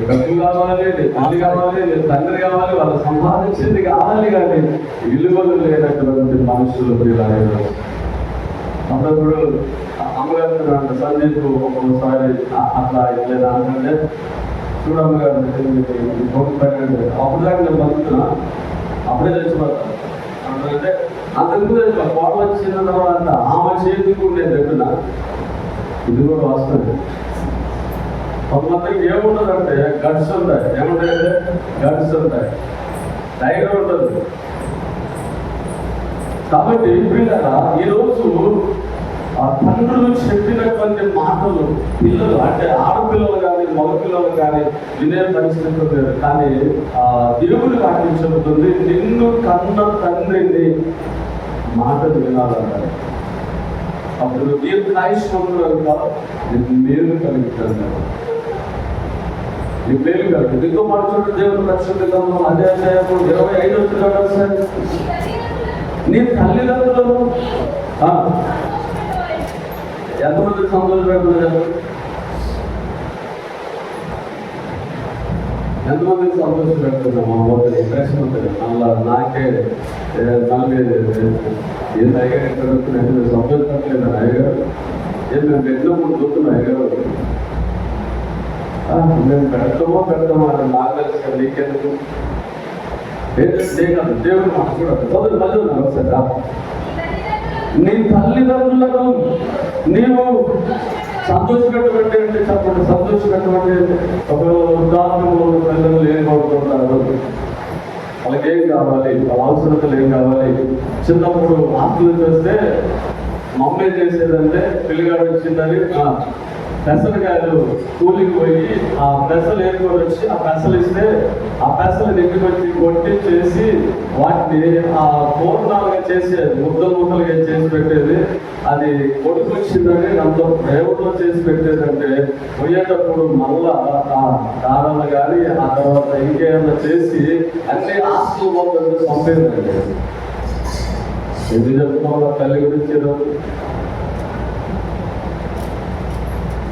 డబ్బు కావాలి, తల్లి కావాలి, తండ్రి కావాలి, వాళ్ళు సంపాదించింది కావాలి, కానీ విలువలు లేనటువంటి మనుషులు ప్రియులారా. అప్పుడప్పుడు అమ్మగారు సందీప్ ఒక్కొక్కసారి అట్లా ఇట్లా అంటే చూడమ్మగారు అప్పుడు దాకా నేను బతుకుతున్నా, అప్పుడే తెచ్చిపోతాను అంటే అంతకు కోడలు వచ్చిన తర్వాత ఆమె చేతికి ఉండేది ఎప్పుడున్నా ఇది కూడా వస్తుంది. కొంతమందికి ఏముంటుందంటే గట్స్ ఉంటాయి, ఏముంటాయంటే గట్స్ ఉంటాయి, ధైర్యం ఉంటుంది. కాబట్టి పిల్లరా ఈరోజు ఆ తండ్రులు చెప్పినటువంటి మాటలు పిల్లలు అంటే ఆడపిల్లలు కానీ మగపిల్లలు కానీ వినే పరిస్థితులు లేదు. కానీ దేవుడి వాక్యం చెబుతుంది, నిన్ను కన్న తండ్రిని మాటలు వినాలంటారు. అప్పుడు దీర్ఘాయుష్మంతుడు మేలు కలుగుతాడు. నీ మేలు కలుగుతుంది. ఇంకో మాట చూడండి, దేవుని రక్షణ అదే అధ్యాయం 25 వచ్చినాడు సార్. నీ తల్లిదండ్రులను ఎంతమంది సంతోషపెడుతున్నారు? ఎంతమందికి సంతోషపెడుతున్నాం? ప్రశ్న ఉంటుంది అలా నాకే మళ్ళీ ఏ అయ్యగారు ఎక్కడ వస్తున్నాయి సంతోషపడలేదు అయ్యగారు. మేము ఎన్నో ముందు చూస్తున్నాం అయ్యగారు, మేము పెడతామో అని నాకు తెలుసు, నీకెందుకు ఏంటంటే దేవుడు మాట చూడండి, చదువు మళ్ళీ ఒకసారి. నీ తల్లిదండ్రులను నీవు సంతోషపెట్టబట్టి అంటే చెప్పండి, సంతోషపెట్టబట్టి ఒక ఉదాహరణలో పిల్లలు ఏం కోరుకుంటారు, వాళ్ళకి ఏం కావాలి, వాళ్ళ అవసరతలు ఏం కావాలి. చిన్నప్పుడు ఆస్తులు చేస్తే మమ్మీ ఏం చేసేదంటే పిల్లగాడు వచ్చిందని పెసరకాయలు కూలికి పోయి ఆ పెసలు ఏరుకొని వచ్చి ఆ పెసలు ఇస్తే ఆ పెసలు ఇంటికి వచ్చి కొట్టి చేసి వాటిని ఆ పూర్ణాలుగా చేసేది, ముద్దలుగా చేసి పెట్టేది. అది కొడుకు వచ్చిందని దాంతో ప్రేమలో చేసి పెట్టేదంటే పోయేటప్పుడు మళ్ళా ఆ కారాలు కానీ ఆ తర్వాత ఇంకేమైనా చేసి అన్ని ఆస్తులు మొత్తం పంపేదండి. ఎందుకు చెప్తున్నావు తల్లి గురించి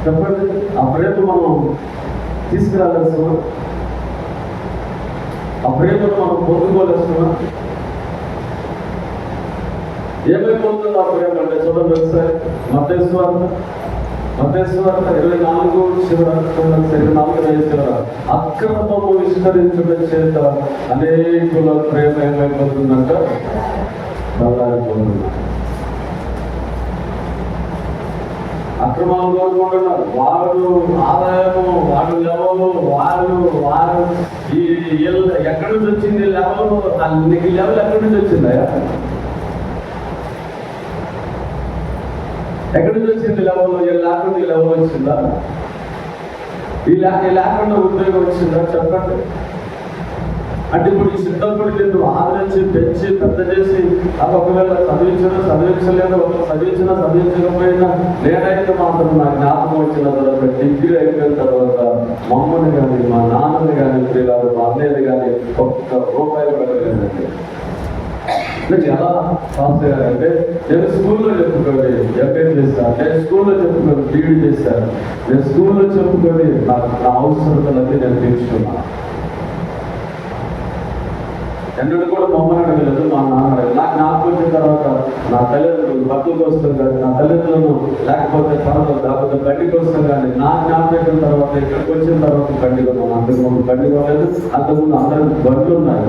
చెప్పండి. ఆ ప్రేమ మనం తీసుకురావాల్సిన, ఆ ప్రేమను మనం పొందుకోవాల్సిన ఏమైపోతుందో ఆ ప్రేమ అంటే చూడండి ఒకసారి. మత్తయి సువార్త 24 చివర అక్రమము విస్తరించడం చేత అనేకుల ప్రేమ ఏమైపోతుందంట, బలారిపోతుంది. అక్రమాలు కోరుకుంటున్నారు వాడు, ఆదాయము వాడు, లెవలు వారు ఈ ఎక్కడి నుంచి వచ్చింది లెవలు, నీకు లెవెల్ ఎక్కడి నుంచి వచ్చిందా, ఎక్కడి నుంచి వచ్చింది లెవెల్? లేకుండా ఈ లెవెల్ వచ్చిందా? ఈ లేకుండా ఉద్యోగం వచ్చిందా? చెప్పండి. అంటే ఇప్పుడు ఈ సిద్ధపడికి నువ్వు ఆదరించి పెంచి పెద్ద చేసి అది ఒకవేళ చదివించలేదు, ఒకవేళ చదివించకపోయినా నేనైతే మాత్రం నా జ్ఞాపకం వచ్చిన తర్వాత డిగ్రీ అయిపోయిన తర్వాత మమ్మల్ని కానీ మా నాన్నని కానీ పిల్లలు మా అన్నయ్యని కానీ ఒక్క రూపాయలు పెట్టలేదండి. ఎలా పాస్ అయ్యారంటే నేను స్కూల్లో చెప్పుకొని ఎంఏ చేశాను, నేను స్కూల్లో చెప్పుకొని బీఈడీ చేశాను, నేను స్కూల్లో చెప్పుకొని నా అవసరతలన్నీ నేను తీర్చుకున్నాను. ఎన్నడూ కూడా మమ్మల్ని అడగలేదు, మా నాన్న అడగలేదు. నాకు జ్ఞాపకం వచ్చిన తర్వాత నా తల్లిదండ్రులు బతుకు కోసం కానీ, నా తల్లిదండ్రులను లేకపోతే తర్వాత లేకపోతే బండి కోసం కానీ, నా జ్ఞాపకం తర్వాత ఇక్కడికి వచ్చిన తర్వాత బండి కొన్నాను. అంతకుముందు బండి కొనలేదు, అంతకుముందు అందరికి బండ్లు ఉన్నాయి.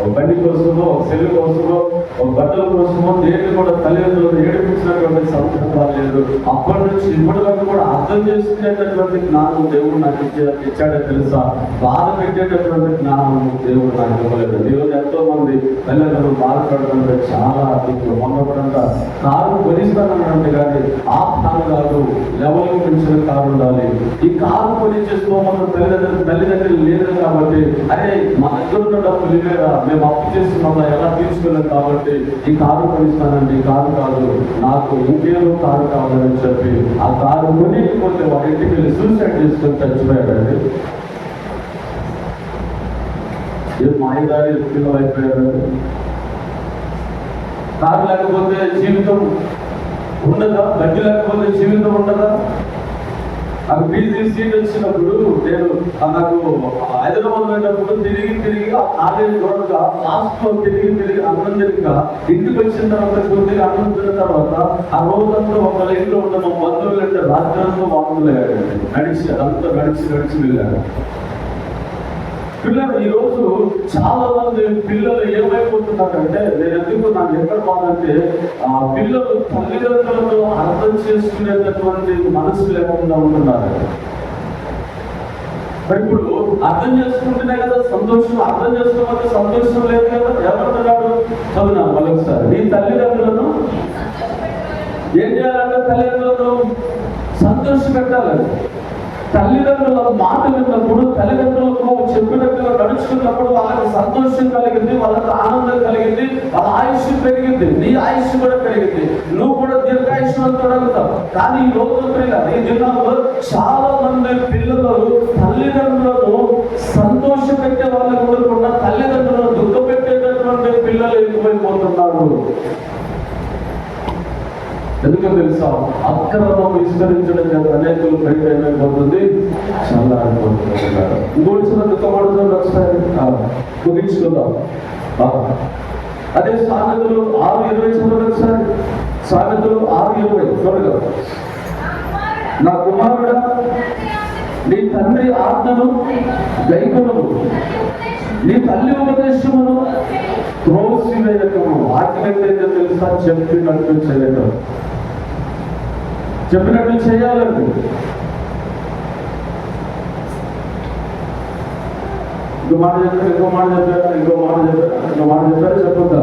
ఒక బండి కోసమో, ఒక సెల్లు కోసమో, ఒక బట్టల కోసమో దేన్ని కూడా తల్లిదండ్రులు ఏడిపించినటువంటి సందర్భాలు లేదు. అప్పటి నుంచి ఇప్పటి వరకు కూడా అర్థం చేసుకునేటటువంటి జ్ఞానం దేవుడు నాకు ఇచ్చాడే తెలుసా. బాధ పెట్టేటటువంటి జ్ఞానం దేవుడు నాకు ఇవ్వలేదు. ఈరోజు ఎంతో మంది తల్లిదండ్రులు బాధపడుతుంటే చాలా మొన్నపడంతా కారు కొనిస్తానంటే కానీ ఆ కారు కాదు, లెవెల్కి పెంచిన కారు ఉండాలి. ఈ కారు కొని చేసుకోమన్న తల్లిదండ్రులు లేదు కాబట్టి అరే మా దగ్గర ఉన్న డబ్బులు ఇవేరా, మేము అప్పు చేస్తున్నాం, ఎలా తీర్చుకోలేదు కాబట్టి ఈ కారు కొనిస్తానండి. ఈ కారు కాదు, నాకు ఇంకేదో కారు కావాలని చెప్పి ఆ కారు కొనిపోతే వాళ్ళ ఇంటికి వెళ్ళి సూసైడ్ చేసుకొని చచ్చిపోయాడండి. ఏం మాయదారి పిల్లలు అయిపోయారండి. కారు లేకపోతే జీవితం ఉండదా? గడ్డి లేకపోతే జీవితం ఉండదా? నాకు పీజీ సీట్ వచ్చినప్పుడు నేను నాకు హైదరాబాద్ వెళ్ళినప్పుడు తిరిగి ఆ కాలేజ్ రోడ్గా లాస్ట్లో తిరిగి అన్నం తిరిగా ఇంటికి వచ్చిన తర్వాత కొద్దిగా అన్నం తిన్న తర్వాత ఆ రోజంతా ఒక లైన్లో ఉన్న మా బంధువులు అంటే రాత్రంతా వాములు నడిచి వెళ్ళాడు. పిల్లలు ఈరోజు చాలా మంది పిల్లలు ఏమైపోతున్నారంటే, నేను ఎందుకు నాకు ఎక్కడ బాగుంటే ఆ పిల్లలు తల్లిదండ్రులతో అర్థం చేసుకునేటటువంటి మనసు లేకుండా ఉంటున్నారు. మరి ఇప్పుడు అర్థం చేసుకుంటేనే కదా సంతోషం, అర్థం చేసుకోకపోతే సంతోషం లేదు కదా. ఎవరున్నాడు చదువునా మరొకసారి. నీ తల్లిదండ్రులను ఏం చేయాలంటే తల్లిదండ్రులను సంతోష పెట్టాలి. తల్లిదండ్రుల మాట విన్నప్పుడు, తల్లిదండ్రులకు చెప్పినట్టుగా నడుచుకున్నప్పుడు వాళ్ళకి సంతోషం కలిగింది, వాళ్ళకి ఆనందం కలిగింది, వాళ్ళ ఆయుష్ పెరిగింది, నీ ఆయుష్ కూడా పెరిగింది, నువ్వు కూడా దీర్ఘాయుష్మంతుడు అవుతావు. కానీ ఈ రోజుల్లో ఈ దినాల్లో చాలా మంది పిల్లలు తల్లిదండ్రులను సంతోష పెట్టే వాళ్ళు కూడా తల్లిదండ్రులను దుఃఖ పెట్టేటటువంటి పిల్లలు ఎక్కువైపోతున్నారు. ఎందుకో తెలుసా? అక్రమం విస్తరించడం చేత అనేకులు బయట ఏమైపోతుంది, చాలా అయిపోతున్నారు. ఇంకోటి దుఃఖపడుతుంది. ఒకసారి ముగించుకుందాం. అదే సామెతలు 6:20 చూడండి ఒకసారి. సామెతలు 6:20 త్వరగా. నా కుమారుడా, నీ తండ్రి ఆజ్ఞను గైకొనుము, నీ తల్లి ఉపదేశమును త్రోసివేయకము. వాటికైతే తెలుసా? చెప్పినట్టు చేయటం. చెప్పినట్టు చేయాలండి. ఇంకో మాట చెప్పారు, ఇంకో మాట చెప్పారు, ఇంకో మాట చెప్పారు, ఇంకో మాట చెప్పారు. చెప్పుతా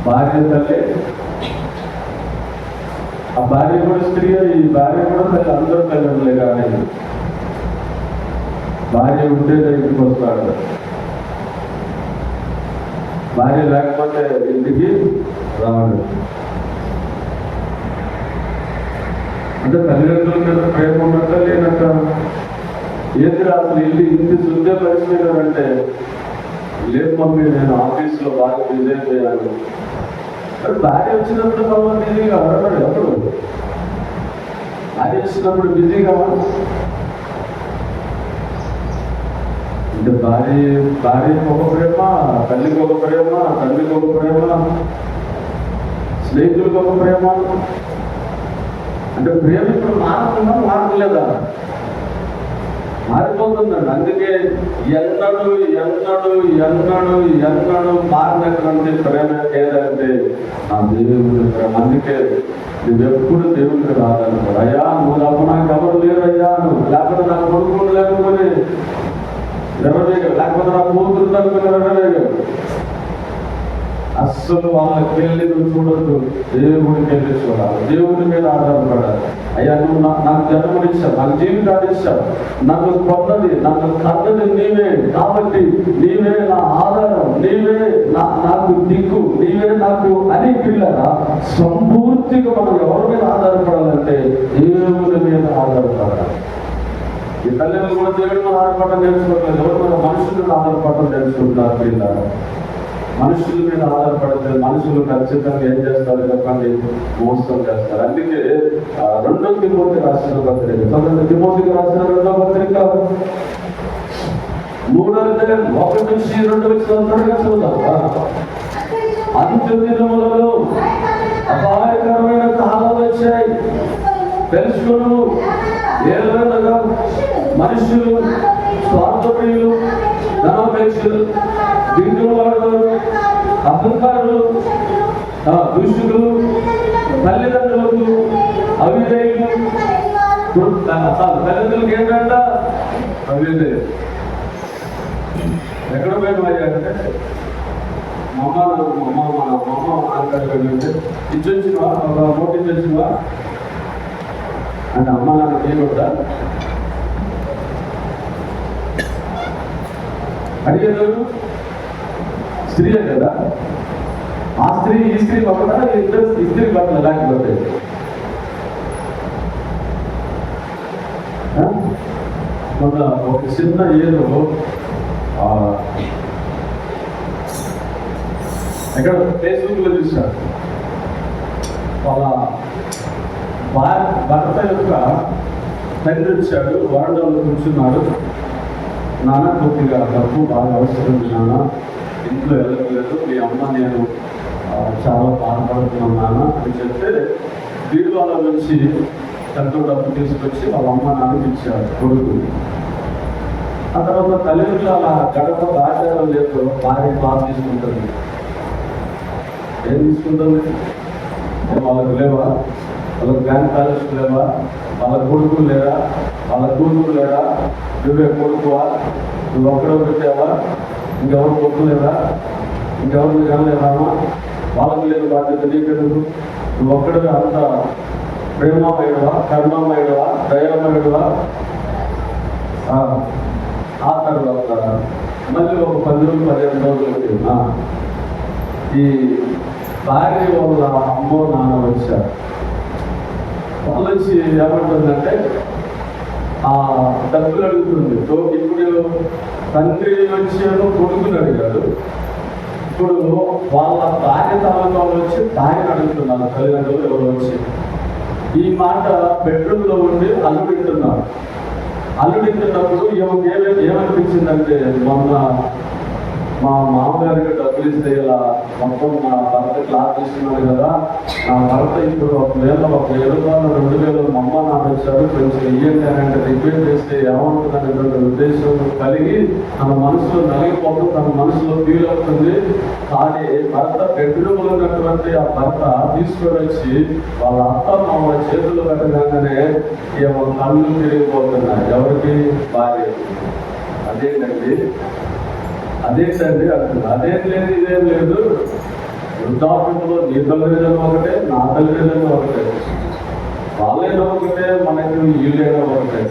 భార్య తల్లి, ఆ భార్య కూడా స్త్రీ, ఈ భార్య కూడా తల్లి. అందరూ తల్లిదండ్రులే. కానీ భార్య ఉంటే ఇంటికి వస్తాడు, భార్య లేకపోతే ఇంటికి రాడు. అంటే తల్లిదండ్రుల మీద ప్రేమ ఉన్నట్ట లేనట్ట? ఏంటి అసలు ఇల్లు ఇంటి శుద్ధ పరిస్థితి? లేదు మమ్మీ, నేను ఆఫీస్లో బాగా బిజీ అయిపోయాను. భార్య వచ్చినప్పుడు బాగా బిజీగా అడగడు. ఎప్పుడు భార్య వచ్చినప్పుడు బిజీగా అంటే భార్యకి ఒక ప్రేమ, తల్లికి ఒక ప్రేమ, తండ్రికి ఒక ప్రేమ, స్నేహితులకు ఒక ప్రేమ. అంటే ప్రేమ ఇప్పుడు మారుతుందా? మారట్లేదా? మారిపోతుందండి. అందుకే ఎన్నడూ ఎన్నడూ ఎన్నడూ ఎన్నడూ మారినటువంటి ప్రేమ ఏదంటే నా దేవుని ప్రేమ. అందుకే నువ్వెప్పుడు దేవునికి రాదనుకో. అయ్యా నువ్వు లేకపోతే నాకు ఎవరు లేరు అయ్యా, నువ్వు లేకపోతే నాకు కొడుకులు లేకపోతే ఎవరు, లేకపోతే నా కూతురు అనుకుని అస్సలు వాళ్ళకి వెళ్ళి నువ్వు చూడద్దు. దేవుడికి వెళ్ళి చూడాలి, దేవుడి మీద ఆధారపడాలి. అయ్యా నువ్వు నాకు జన్మనిచ్చావు, నాకు జీవితాన్ని ఇచ్చావు, నన్ను కొన్నది, నన్ను కన్నది నీవే. కాబట్టి నీవే నా ఆధారం, నీవే నాకు దిక్కు, నీవే నాకు అని పిల్లరా సంపూర్తిగా మనం ఎవరి మీద ఆధారపడాలంటే దేవుడి మీద ఆధారపడాలి. ఈ తల్లిదండ్రులు కూడా దేవుడి మీద ఆధారపడడం నేర్చుకోవట్లేదు. ఎవరి మీద మనుషుల మీద ఆధారపడడం నేర్చుకుంటున్నారు. పిల్లలు మనుషుల మీద ఆధారపడితే మనుషులు ఖచ్చితంగా ఏం చేస్తారు చెప్పండి? మోసం చేస్తారు. అందుకే 2 తిమోతి రాసిన పత్రిక, 2 తిమోతికి రాసిన 2వ పత్రిక 3వ అధ్యాయం 1 నుంచి 2 వచనాలు చదువుతాం. అంత్య దినములలో అపాయకరమైన కాలాలు వచ్చాయి, తెలుసుకును. ఏలనగా మనుషులు స్వార్థప్రియులు, ధనాపేక్షలు, దిగువారు, అహంకారులు, దుష్టులు, తల్లిదండ్రులకు అవిధేయులు. తల్లిదండ్రులకు ఏంటంట? అవిధేయులు. ఎక్కడ పోయినాయంటే మమ్మ అంటే ఇచ్చొచ్చివా, మోటి ఇచ్చొచ్చివా అంటే అమ్మ నాన్న చేయకూడదా? అడిగేది స్త్రీయే కదా. ఆ స్త్రీ ఈ స్త్రీ పక్కన ఇద్దరు స్త్రీ పక్కన లేకపోతే మొన్న ఒక చిన్న ఏదో ఎక్కడ ఫేస్బుక్లో చూశారు. వాళ్ళ భర్త యొక్క తండ్రి వచ్చాడు, వారండాలో కూర్చున్నాడు. నాన్న కొద్దిగా డబ్బు బాగా అవసరం నాన్న, ఇంట్లో వెళ్ళలేదు, మీ అమ్మ నేను చాలా బాధపడుతున్నాను నాన్న అని చెప్తే బీరువాల నుంచి ఎంతో డబ్బు తీసుకొచ్చి వాళ్ళ అమ్మ నాన్నకి ఇచ్చాడు కొడుకు. ఆ తర్వాత తల్లిదండ్రులు అలా గడప దాటారో లేదో భార్య బాగా తీసుకుంటుంది. ఏం తీసుకుంటుంది? వాళ్ళకు లేవా? వాళ్ళకి గ్రాండ్ ప్యాలెస్ లేవా? వాళ్ళ కొడుకులు లేరా? వాళ్ళ కూతురు లేరా? నువ్వే కొడుకువా? నువ్వు ఒక్కడో పెట్టావా? ఇంకెవరు కొట్టులేదా? ఇంకెవరు కనలేదామా? వాళ్ళకి లేదు బాధ్యత నీకెందుకు? నువ్వు ఒక్కడే అంత ప్రేమమయుడువా, కరుణమయుడువా, దయామయుడువా? ఆ తర్వాత మళ్ళీ ఒక 10 రోజులు 15 రోజులు ఈ భార్య వాళ్ళ అమ్మో నాన్న వచ్చారు. వాళ్ళు వచ్చి ఏమంటుందంటే డబ్బులు అడుగుతుంది. ఇప్పుడు తండ్రి వచ్చాను, కొడుకుని అడిగాడు. ఇప్పుడు వాళ్ళ భార్య తాలూకా వచ్చి భార్యను అడుగుతున్నారు తల్లిదండ్రులు ఎవరు వచ్చి. ఈ మాట బెడ్రూమ్లో ఉండి అల్లుడింటున్నారు. అల్లుడింటున్నప్పుడు ఏమనిపించిందంటే మొన్న మా మామగారికి డబ్బులు ఇస్తే ఇలా మొత్తం మా భర్త క్లాస్ ఇస్తున్నాడు కదా, నా భర్త ఇప్పుడు 1,000 2,000 మా అమ్మ నాన్న వచ్చారు, కొంచెం ఇయ్యండి అంటే రిపేర్ చేస్తే ఏమవుతుందనేటువంటి ఉద్దేశం కలిగి తన మనసులో నలిగిపోతుంది, తన మనసులో ఫీల్ అవుతుంది. కానీ భర్త బెడ్రూమ్లో ఉన్నటువంటి ఆ భర్త తీసుకొని వచ్చి వాళ్ళ అత్త మామ చేతులు పెట్టగానే ఏమో కళ్ళు తిరిగిపోతున్నాయి. ఎవరికి? భార్య. అదేంటండి అంటున్నారు. అదేం లేదు, ఇదేం లేదు, వృద్ధాప్యంలో నీ తల్లిదండ్రులు ఒకటే, నా తల్లిదండ్రులు ఒకటే, వాళ్ళైనా ఒకటే, మనకి వీళ్ళైనా ఒకటే.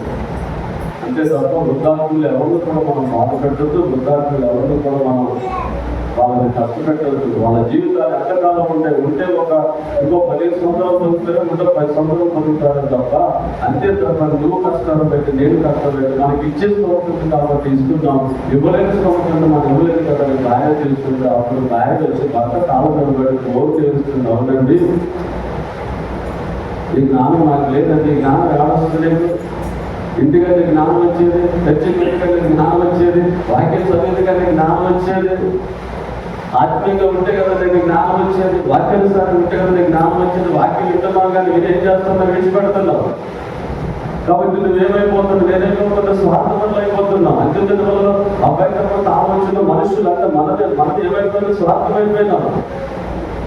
అంతే తప్ప వృద్ధాప్యులు ఎవరిని కూడా మనం బాధ పెట్టద్దు, వృద్ధాప్యులు ఎవరిని కూడా మనం వాళ్ళని కష్టపెట్టద్దు. వాళ్ళ జీవితాలు ఎంతకాలం ఉంటే ఇంకో 15 సంవత్సరాలు బతుకుతారు, 10 సంవత్సరాలు బతుకుతారని తప్ప, అంతే తప్ప నువ్వు కష్టాలు పెట్టి నేను కష్టపెట్టి మనకి ఇచ్చే స్తోత్రం కాబట్టి ఇస్తున్నాం, ఇవ్వలేని స్తోత్రం మనం ఇవ్వలేదు కదా అని భార్య తెలుస్తుంది. అప్పుడు భార్య వచ్చి భర్త కాలం నిలబడి ఓటు తెలుస్తుంది. అవునండి, ఈ జ్ఞానం నాకు లేదండి, ఈ జ్ఞానం ఏమొస్తలేదు, ఇంటిగా నీకు జ్ఞానం వచ్చేది, చర్చకి వెళ్ళి జ్ఞానం వచ్చేది, వాక్యం చదివేది కానీ జ్ఞానం వచ్చేది, ఆత్మీయంగా ఉంటే కదా నీకు జ్ఞానం వచ్చేది, వాక్యానుసారం ఉంటే కదా నీకు జ్ఞానం వచ్చేది. వాక్యం వింటున్నావు కానీ నేనేం చేస్తున్నావు, విడిచిపెడుతున్నావు. కాబట్టి నువ్వేమైపోతున్నావు, నేనేమైపోతున్నావు, స్వార్థపరులు అయిపోతున్నావు. అంత్యదినాలలో అబ్బాయి ఆలోచన మనుషులు అంటే మనది ఏమైపోయింది, స్వార్థమైపోయినాము.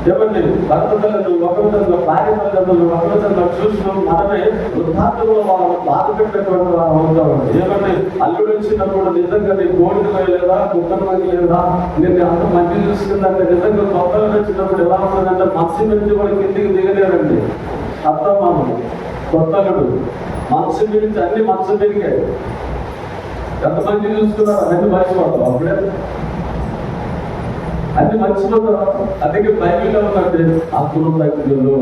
ఏమండి, భర్త తల్లిదండ్రులు ఒక విధంగా, భార్య తల్లిదండ్రులు ఒక విధంగా చూస్తూ మనమే వృద్ధాప్యంలో వాళ్ళని బాధ పెట్టేటువంటి వాళ్ళు అవుతామండి. ఏమంటే అల్లుడు వచ్చినప్పుడు నిజంగా నీ కోడికి వేయలేదా, కుక్కకి లేదా, నేను అంత మంచి చూస్తుందంటే నిజంగా కొత్తలు వచ్చినప్పుడు ఎలా ఉంటుందంటే మనసు నుంచి కూడా కిందికి దిగలేరండి. అర్థమాను కొత్తలుడు మనసు గురించి అన్ని మనసు దిగాయి. ఎంత మంచి చూసుకున్నారు అన్ని మర్చిపోతాం, అప్పుడే అన్ని మర్చిపోతారు. అందుకే బైబిల్లో ఉన్నట్టు అప్పుడు తగ్గులు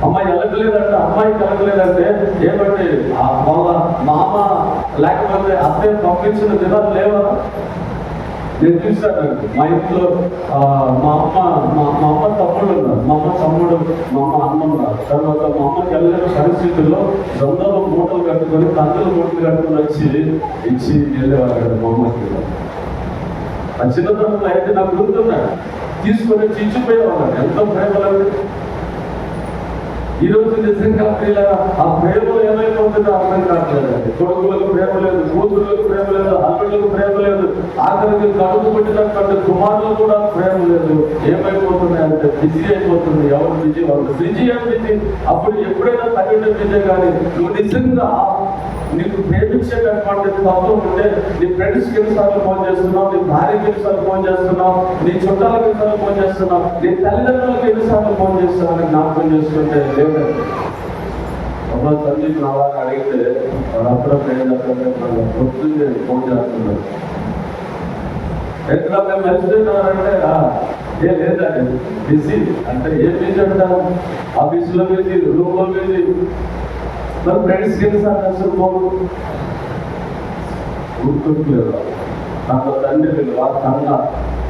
అమ్మాయి వెళ్ళట్లేదంటే, అమ్మాయికి వెళ్ళట్లేదంటే ఏమంటే వాళ్ళ మామ లేకపోతే అత్తయ్య పంపించిన దినాలు లేవా? నేను చూశానండి మా ఇంట్లో మా అమ్మ తమ్ముడు ఉన్నారు, మా అమ్మ అన్న ఉన్నారు. తర్వాత మా అమ్మకి వెళ్ళలేని పరిస్థితుల్లో జొన్నలు మూటలు కట్టుకొని, కందులు మూటలు కట్టుకొని వచ్చి ఇచ్చి వెళ్ళేవారు మా అమ్మకి. ఆ చిన్నతనంలో అయితే నాకు గుర్తున్నాడు, తీసుకొని చిచ్చిపోయేవాళ్ళని. ఎంతో ప్రేమలు. ఈరోజు నిజంగా ఆ ప్రేమలు ఏమైపోతుందో అర్థం కావట్లేదండి. కొడుకులకు ప్రేమ లేదు, కూతురులకు ప్రేమ లేదు, అల్లుళ్ళకు ప్రేమ లేదు, ఆఖరికి కడుపు పుట్టినటువంటి కుమారులు కూడా ప్రేమ లేదు. ఏమైపోతున్నాయంటే బిజీ అయిపోతుంది. ఎవరు బిజీ, వాళ్ళు బిజీ అని బిజీ. అప్పుడు ఎప్పుడైనా తగిన బిజీ కానీ నువ్వు నిజంగా నీకు ప్రేమించేటటువంటి తత్వం ఉంటే నీ ఫ్రెండ్స్కి ఎన్నిసార్లు ఫోన్ చేస్తున్నావు, నీ భార్యకి ఎన్నిసార్లు ఫోన్ చేస్తున్నావు, నీ చుట్టాలకు ఎన్నిసార్లు ఫోన్ చేస్తున్నావు, నీ తల్లిదండ్రులకు ఎన్నిసార్లు ఫోన్ చేస్తున్నావు అని జ్ఞాపకం చేసుకుంటే లేదండి. అమ్మ తల్లి రావాలని అడిగితే అప్పుడప్పుడు ఏం చేస్తారంటే పొద్దున్నే ఫోన్ చేస్తున్నారు. ఎక్కడ మేము మర్చిపోయినారంటే ఏ లేదండి బిజీ అంటే ఏం బిజీ అంటారు, ఆఫీసులో బిజీ, రూమ్లో బిజీ, మరి ఫ్రెండ్స్కి ఎన్నిసార్లు అసలు గుర్తులేదు. కన్న తండ్రి విలువ, కన్న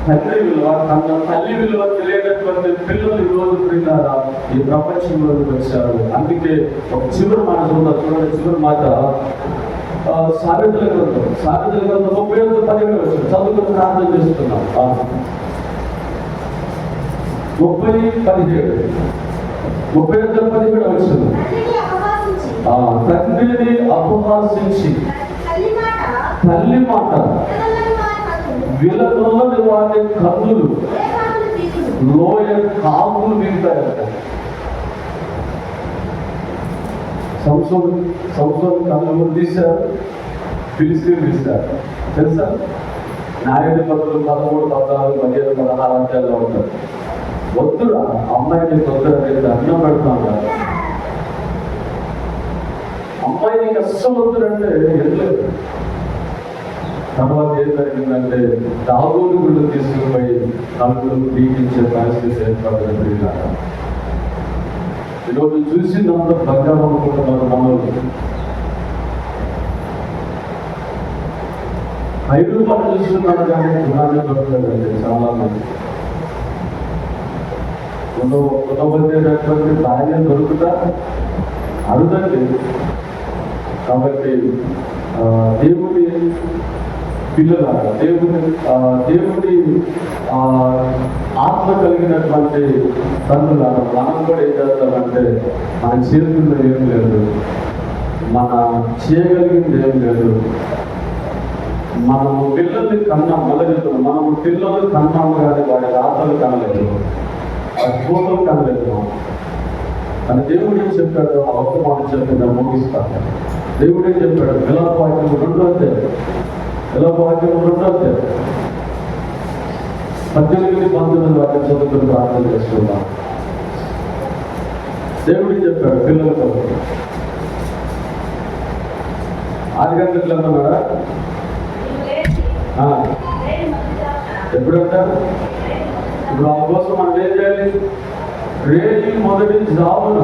తండ్రి విలువ, కన్న తల్లి విలువ తెలియనటువంటి పిల్లలు ఈరోజు ప్రియులారా ఈ ప్రపంచంలోకి వచ్చారు. అందుకే ఒక చివరి మాట చూడండి, చివరి మాట సామెతల గ్రంథం 31:17 వచ్చింది. చదువుకుని ప్రార్థన చేస్తున్నాం. 30:17 వచ్చింది. తండ్రిని అపహాసించి తల్లి మాట విలనొల్లని వాటి కన్నులు లోయ కాపులు మిగుతాయట. సంవత్సరం కన్నులు తీశారు, ఫిలిస్తీన్లు తీశారు. తెలుసా? న్యాయాధిపతులు 13, 14, 15, 16 అధ్యాయాల్లో ఉంటారు. వద్దురా అమ్మాయిని వద్దురా అన్నం పెడతాను. అమ్మాయికి అస్సలు వద్దురంటే వెళ్ళలేదు. తర్వాత ఏం జరిగిందంటే దావూదు గుళ్ళు తీసుకుపోయి నలుగురు పీకించే పరిస్థితి ఏర్పడింది. ఈరోజు చూసిందంతా బంగారం అనుకుంటున్నారు మనోళ్ళు. 5 రూపాయలు చూస్తున్నారు కానీ గుణాన్ని దొరకలేదండి చాలా మంది. ఉండబట్టేటటువంటి భార్య దొరుకుతా అరుదండి. కాబట్టి దేవుడి పిల్లలాగా దేవుడి ఆత్మ కలిగినటువంటి తండ్రులాగా మనం కూడా ఏం చేస్తామంటే మన చేతుల్లో ఏం లేదు, మన చేయగలిగింది ఏం లేదు. మనము పిల్లల్ని కన్నాం, మొదలెడుతున్నాం. మనము పిల్లలు కన్నాము కానీ వాడి రాతలు కనలేదు, వాడి ఫోటోలు కనలేదు. అని దేవుడు ఏం చెప్పాడు? ఆ ఒక్క మాట చెప్పి నేను ముగిస్తాను. దేవుడు ఏం చెప్పాడు? విలాపవాక్యం 2వ అధ్యాయం, విలాపవాక్యం 2వ అధ్యాయం 18-19 వాక్యం చదువుకుని ప్రార్థన చేసుకుందాం. దేవుడు ఏం చెప్పాడు పిల్లలతో? 6 గంటలకు అన్నాడా? ఎప్పుడంటారు? ఇప్పుడు ఆ కోసం మనం ఏం చేయాలి? రేపు మొదటి జాబున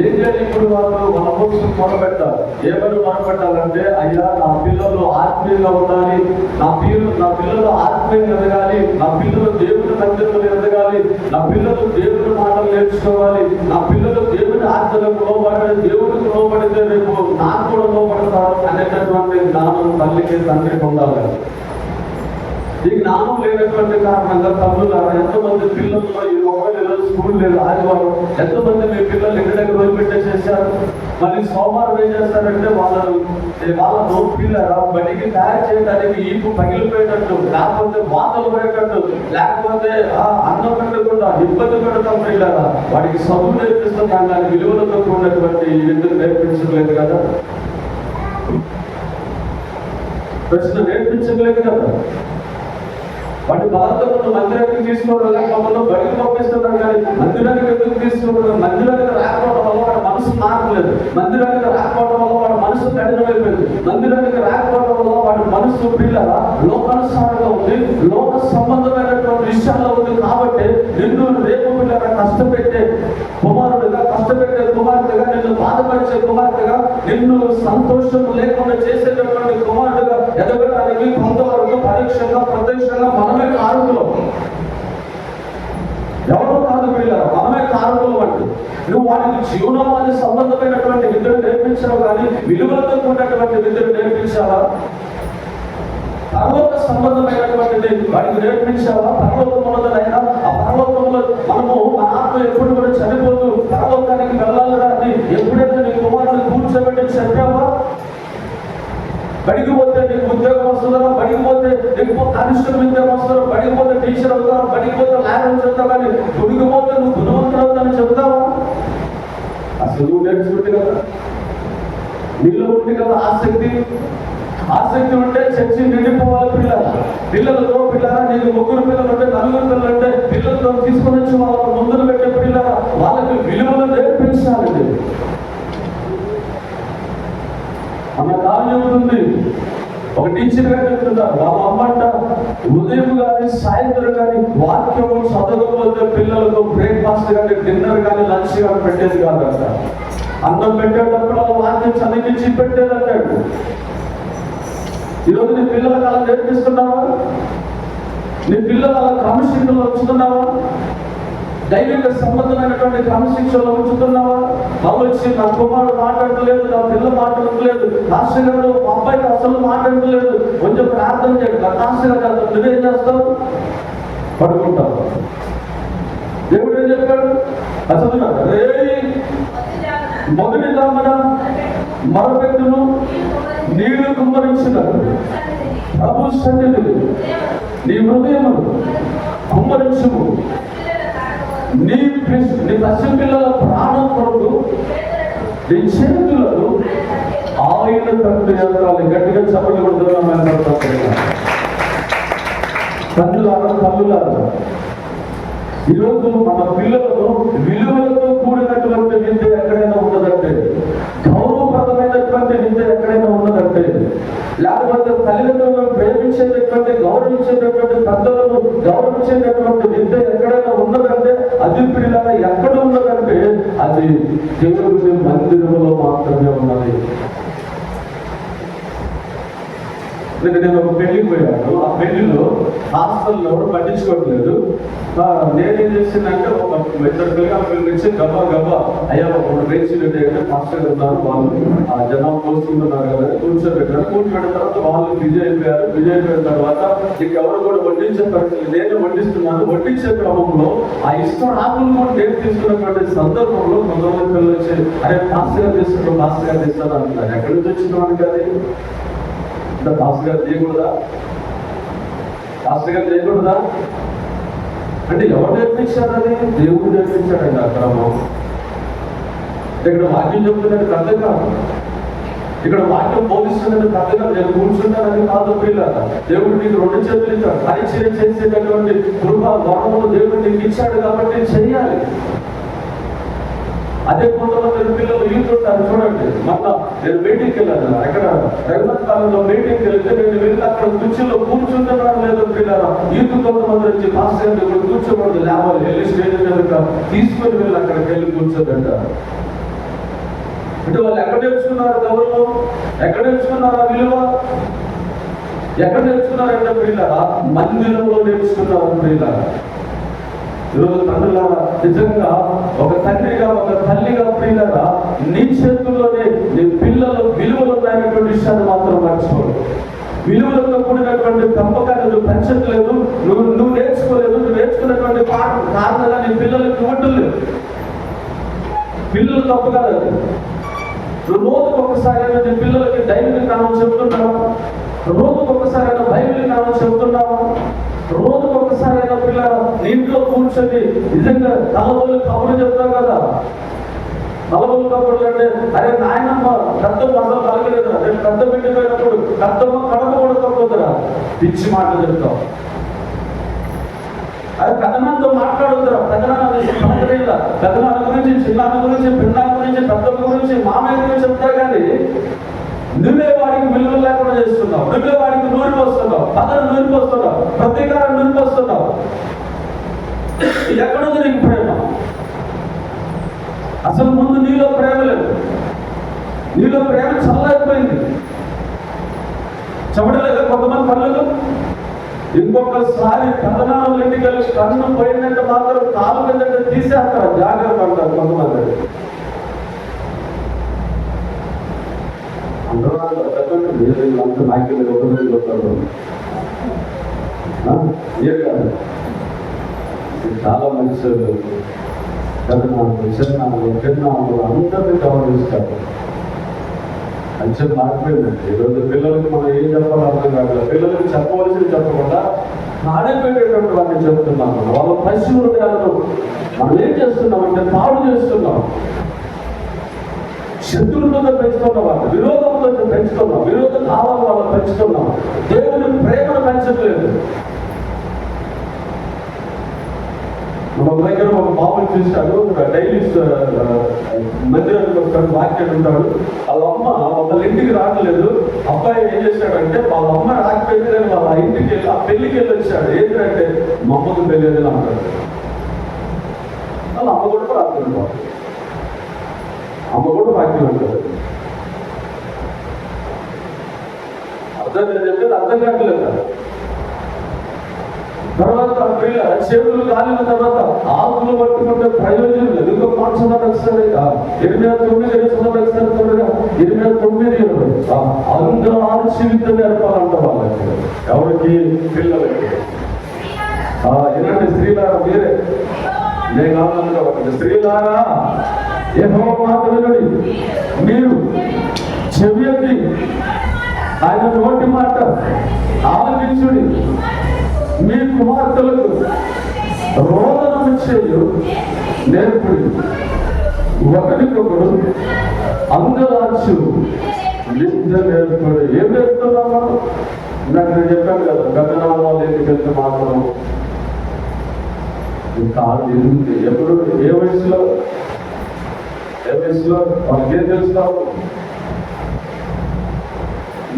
ఏం చేయాలి? ఇప్పుడు వాళ్ళు మన కోసం మొదలుపెట్టాలి. ఏమని మొదలుపెట్టాలంటే, అయ్యా నా పిల్లలు ఆత్మీయంగా ఉండాలి, నా పిల్లలు ఆత్మీయంగా ఎదగాలి, నా పిల్లలు దేవుని మందిరంలో ఎదగాలి, నా పిల్లలు దేవుని మాటలు నేర్చుకోవాలి, నా పిల్లలు దేవుని ఆత్మలకు లోబడి దేవుడికి లోబడితే రేపు నాకు కూడా లోబడతారు అనేటటువంటి జ్ఞానం తల్లికి తండ్రికి ఉండాలి. ఈ జ్ఞానం లేనటువంటి కారణంగా తమ్ముళ్ళ ఎంతమంది పిల్లల్లో ఈ ఒకవేళ స్కూల్ లేదు, ఆదివారం ఎంతమంది మీ పిల్లలు ఇంటి దగ్గర వదిలిపెట్టేసేసారు. మళ్ళీ సోమవారం ఏం చేస్తారంటే వాళ్ళ నోపిల్లరా బడికి తయారు చేయడానికి ఈపు పగిలిపోయేటట్టు, లేకపోతే వాతలు పడేటట్టు, లేకపోతే అన్నం పెట్టకుండా ఇబ్బంది పెడతాం పిల్లరా. వాడికి చదువు నేర్పిస్తాం కానీ విలువలతో ఉన్నటువంటి ఎందుకు నేర్పించలేదు కదా? ప్రశ్న నేర్పించలేదు కదా? వాటి బలవంతంలో మందిరానికి తీసుకోవడం లేక మమ్మల్ని బడికి పంపిస్తున్నారు కానీ మందిరానికి ఎందుకు తీసుకోవడం? మందిరానికి రాకపోవడం వల్ల వాడి మనసు మారలేదు, మందిరానికి రాకపోవడం వల్ల వాడి మనసు కఠినమైపోయింది, మందిరానికి రాకపోవడం వల్ల వాడి మనసు పిల్లల లోకానుసారంగా ఉంది, లోక సంబంధమైనటువంటి విషయాల్లో ఉంది. కాబట్టి నిన్ను రేపు పిల్లల కష్టపెట్టే కుమారుడిగా, కష్టపెట్టే కుమార్తెగా, నిన్ను బాధపరిచే కుమార్తెగా, నిన్ను సంతోషం లేకుండా చేసేటటువంటి కుమారుడుగా ఎదగడానికి కొంతవరకు పరీక్షంగా ప్రత్యక్షంగా మనమే కారకులు. ఎవరో కాదు పిల్లలు, మనమే కారకులు. అంటే నువ్వు వాటికి జీవనోపాధి సంబంధమైనటువంటి విద్యను నేర్పించావు కానీ విలువలతో కూడినటువంటి విద్యను నేర్పించావా? పరలోక సంబంధమైనటువంటిది వాటికి నేర్పించావా? పరలోకమున్నదైనా ఆ పరలోకంలో మనము మన ఆత్మ ఎప్పుడు కూడా చనిపోతూ పరలోకానికి వెళ్ళాలని ఎప్పుడైతే నీ కుమారుని కూర్చోబెట్టి చెప్పావా? బడికి పోతే నీకు ఉద్యోగం వస్తుందా? బడికి పోతే నీకు కానిస్టేబుల్ ఉద్యోగం వస్తుందా? బడికి పోతే టీచర్ అవుతావా? బడికి పోతే లాయర్ చెప్తావు కానీ గుడికి పోతే నువ్వు గుణవంతుడు అవుతానని చెప్తావా? అసలు నువ్వు నేర్చుకుంటే కదా, నీళ్ళు ఉంది కదా ఆసక్తి ఉంటే చర్చి నిండిపోవాలి. పిల్లలతో పిల్లరా, నీకు 3 పిల్లలు ఉంటే 4 పిల్లలు ఉంటే పిల్లలతో తీసుకొని వచ్చి వాళ్ళ ముందుకు పెట్టే పిల్లరా, వాళ్ళకి విలువలు నేర్పించాలండి. మన కాలం ఉంటుంది, ఒక టీచర్ గారు చెప్తున్నారు, వాళ్ళ అమ్మంట ఉదయం కానీ సాయంత్రం కానీ వాక్యం చదవకపోతే పిల్లలకు బ్రేక్ఫాస్ట్ కానీ డిన్నర్ కానీ లంచ్ కానీ పెట్టేది కాదంట. అన్నం పెట్టేటప్పుడు వాళ్ళ వాక్యం చదివించి పెట్టేదంటాడు. ఈరోజు నీ పిల్లలకు అలా నేర్పిస్తున్నావా? నీ పిల్లలు అలా క్రమశిక్షణలో ఉంచుతున్నావా? దైవిక సంబంధమైనటువంటి క్రమశిక్షణలో ఉంచుతున్నావా? వాళ్ళు వచ్చి నా కుమారుడు మాట్లాడలేదు, నా పిల్ల మాట్లాడలేదు, మాస్టర్ గారు మా అబ్బాయికి అసలు మాట్లాడలేదు, కొంచెం ప్రార్థన చేయండి. మాస్టర్ గారు నువ్వేం చేస్తావు? పడుకుంటావు. దేవుడు ఏం చెప్పాడు? అసలు మొదటి దామన మరపెట్టును నీళ్లు కుమ్మరించినాడు. ప్రభు సన్నిధి నీ హృదయమును కుమ్మరించుము, నీ పసి పిల్లల ప్రాణం కొరకు నీ చేతులను ఆయన తండ్రి ఎదగాలి. గట్టిగా చప్పట్లు కొడుతున్నాం. తల్లులారా ఈరోజు మన పిల్లలకు విలువలతో కూడినటువంటి విద్య ఎక్కడైనా ఉన్నదంటే, గౌరవప్రదమైనటువంటి విద్య ఎక్కడైనా ఉన్నదంటే, లేకపోతే తల్లిదండ్రులను ప్రేమించేటటువంటి గౌరవించేటటువంటి పెద్దలను గౌరవించేటటువంటి విద్య ఎక్కడైనా ఉన్నదంటే, అది పిల్లల ఎక్కడ ఉన్నదంటే అది దేవుడి మందిరంలో మాత్రమే ఉన్నది. నేను ఒక పెళ్లికి పోయాను. ఆ పెళ్లిలో హాస్టల్లో ఎవరు పట్టించుకోవట్లేదు. నేనేం చేసిందంటే ఒక ఇద్దరు పిల్లలు వచ్చి గబ్బా గబ్బా అయ్యా ఒక రేసి మాస్టర్ ఉన్నారు, వాళ్ళు ఆ జనం పోస్తున్నారు కదా, కూర్చోబెట్టారు. కూర్చోబెట్టిన తర్వాత వాళ్ళు బిజీ అయిపోయిన తర్వాత ఇంకెవరు కూడా వడ్డించే పరిస్థితి, నేనే వడ్డిస్తున్నాను. వడ్డించే క్రమంలో ఆ ఇష్టం ఆకులు కూడా నేను తీసుకున్నటువంటి సందర్భంలో కొంతమంది పిల్లలు వచ్చి అరే మాస్టర్ గారు తీస్తారు అంటున్నారు. ఎక్కడి నుంచి వచ్చిన వాడికి అది అంటే మాస్టర్ గారు చేయకూడదా అంటే ఎవరు నేర్పించారు? అది దేవుడు నేర్పించాడండి. ఆ క్రమం ఇక్కడ వాక్యం చెప్తున్నది కథ కాదు, ఇక్కడ వాక్యం బోధిస్తున్నది కథ కాదు. నేను కూర్చుంటానని కాదు పిల్లలు. దేవుడు నీకు 2 చేతులు ఇచ్చాడు. పరిచయం చేసేటటువంటి కృప వరము దేవుడు నీకు ఇచ్చాడు కాబట్టి చెయ్యాలి. అదే కొంతమంది పిల్లలు యూత్ ఉంటారు చూడండి. మళ్ళా నేను మీటింగ్కి వెళ్ళాను, అక్కడ రఘునాథ్ కాలంలో మీటింగ్కి వెళ్తే నేను వెళ్ళి అక్కడ కుర్చీలో కూర్చుంటున్నాను లేదు పిల్లలు. యూత్ కొంతమంది వచ్చి మాస్టర్ గారు కూర్చోకూడదు, లేవాలి, వెళ్ళి స్టేజ్ మీద తీసుకొని వెళ్ళి అక్కడికి వెళ్ళి కూర్చోదంటారు. అంటే వాళ్ళు ఎక్కడ నేర్చుకున్నారు గౌరవం, ఎక్కడ నేర్చుకున్నారు ఆ విలువ, ఎక్కడ నేర్చుకున్నారంటే పిల్లరా మందిరంలో నేర్చుకున్నారు పిల్లరా. ఈరోజు తండ్రులారా నిజంగా ఒక తండ్రిగా ఒక తల్లిగా ప్రియులారా నీ చేతుల్లోనే నీ పిల్లలు విలువలు ఉన్నాయనేటువంటి విషయాన్ని మాత్రం మర్చిపోదు. విలువలతో కూడినటువంటి పెంపకాన్ని నువ్వు పెంచట్లేదు, నువ్వు నేర్చుకోలేదు. నువ్వు నేర్చుకున్నటువంటి కారణంగా నీ పిల్లలకి ఇవ్వట్లేదు. పిల్లలు తప్పు కాదు. రోజుకు ఒకసారి నీ పిల్లలకి డైరీ కాలం చెబుతున్నావా? రోజుకు ఒకసారి బైబిల్ కాలం చెబుతున్నావా? రోజుకు ఒకసారి అయినా పిల్లలు ఇంట్లో కూర్చొని నిజంగా తలబోలు కబుర్లు చెప్తావు కదా. తలబోలు కబుర్లు అంటే అరే నాయనమ్మ పెద్దమ్మ అసలు కలగలేదు, నేను పెద్ద పెట్టిపోయినప్పుడు పెద్దమ్మ కడప కూడా తప్పదురా, పిచ్చి మాటలు చెప్తావు. అది పెద్దనాన్నతో మాట్లాడుతురా, పెద్దనాన్న గురించి, చిన్నాన్న గురించి, పిన్నాన్న గురించి, పెద్దమ్మ గురించి, మామయ్య గురించి చెప్తా కానీ నువ్వే వాడికి విలువ లేకుండా చేస్తున్నావు. నువ్వే వాడికి నూరి పోస్తున్నావు, పదను నూరి పోస్తున్నావు, ప్రతీకారం నూరి పోస్తున్నావు. ఎక్కడుంది నీకు ప్రేమ? అసలు ముందు నీలో ప్రేమ లేదు. నీలో ప్రేమ చల్లైపోయింది. చెప్పడలేదా కొంతమంది పనులు? ఇంకొకసారి కథనాలు ఇంటికి వెళ్ళి కన్ను పోయిందంటే మాత్రం కాలు కింద తీసేస్తారు, జాగ్రత్త అంటారు కొంతమంది. అందరూ అంతా నాయకులు ఏ కాదు, చాలా మంచి చిన్నాములు చిన్నాములు అందరినీ గౌరవిస్తారు. మంచిగా మారిపోయిందండి. ఈరోజు పిల్లలకి మనం ఏం చెప్పాలో అర్థం కాదు. పిల్లలకి చెప్పవలసింది చెప్పకుండా ఆడిపోయేటటువంటి వాటిని చెప్తున్నాం. వాళ్ళ పసి హృదయాలను మనం ఏం చేస్తున్నామంటే పాడు చేస్తున్నాం. శత్రువులతో పెంచుతున్నాం, వాళ్ళు విరోధంతో పెంచుతున్నాం, విరోధ భావాలు వాళ్ళు పెంచుతున్నాం. దేవుని ప్రేమను పెంచట్లేదు. మన దగ్గర ఒక బాబుని చూశాడు, డైలీ మందిరానికి వస్తాడు, వాక్యం ఉంటాడు. వాళ్ళ అమ్మ వాళ్ళ ఇంటికి రావట్లేదు. అబ్బాయి ఏం చేశాడంటే వాళ్ళ అమ్మ రాకపోయింది కానీ వాళ్ళ ఇంటికి వెళ్ళి ఆ పెళ్లికి వెళ్ళి వచ్చాడు. ఏంటంటే మా అమ్మకు పెళ్ళి అంటాడు. వాళ్ళ అమ్మ కూడా రాకపోయింది, అమ్మ కూడా వాక్యం అంటారు. అర్థం చెప్పేది అర్థం కావట్లేదు. తర్వాత చేతులు కాలిన తర్వాత ఆకులు పట్టుకుంటే ప్రయోజనం లేదు. ఇంకొక మాట ఒకసారి 29 త్వరగా 29 అందరూ ఆశీవితం నేర్పాలంట వాళ్ళకి. ఎవరికి? పిల్లలకి. ఏంటంటే స్త్రీలారా మీరే, నేను కావాలనుకోవాలి. స్త్రీలారా యెహోవా మాట వినండి, మీరు చెవియకి ఆయన నోటి మాట ఆలకించుడి. మీ కుమార్తెలకు రోదనము చేయు నేర్పుడి. ఒకరికొకరు అంగలార్చు విద్య నేర్పుడు. ఏం నేర్పుతున్నామా? నాకు నేను చెప్పాను కదా, గగనాల్లో లేకపోతే మాత్రం కాదు ఎదుగుతుంది. ఎప్పుడు ఏ వయసులో వాళ్ళకి ఏం తెలుస్తావు?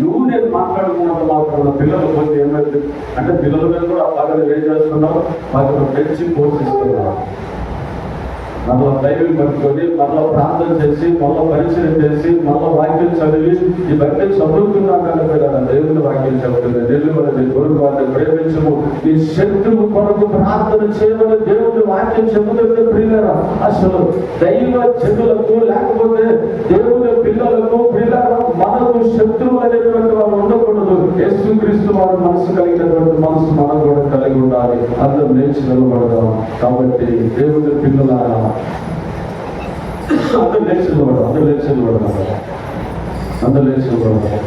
నువ్వు నేను మాట్లాడుకున్నంత మాత్రం పిల్లలు పోతే ఏమైంది అంటే పిల్లల మీద కూడా బాగా ఏం చేస్తున్నావు? వాళ్ళని పెంచి పోషిస్తున్నావు. మళ్ళీ బైబిల్ పట్టుకొని మళ్ళీ ప్రార్థన చేసి మళ్ళీ పరిచయం చేసి మళ్ళీ వాక్యం చదివి ఈ బైబిల్ చదువుతున్నాం కనుక దేవుని వాక్యం చెబుతుంది, నిలువని గొర్రె వారిని ప్రేమించము, ఈ శత్రువు కొరకు ప్రార్థన చేయమని దేవుని వాక్యం చెబుతుంది. ప్రియులారా, అసలు దైవ జనులకు లేకపోతే దేవుని పిల్లలకు ప్రియులారా మనకు శత్రువు అనేటువంటి వారు ఉండకూడదు. యేసుక్రీస్తు వారు మనసు కలిగినటువంటి మనసు మనం కూడా కలిగి ఉండాలి. అందరూ లేచి నిలబడదాం. కాబట్టి దేవుని పిల్లలారా అందరూ లేచి నిలబడదాం. అందరూ లేచి నిలబడదాం.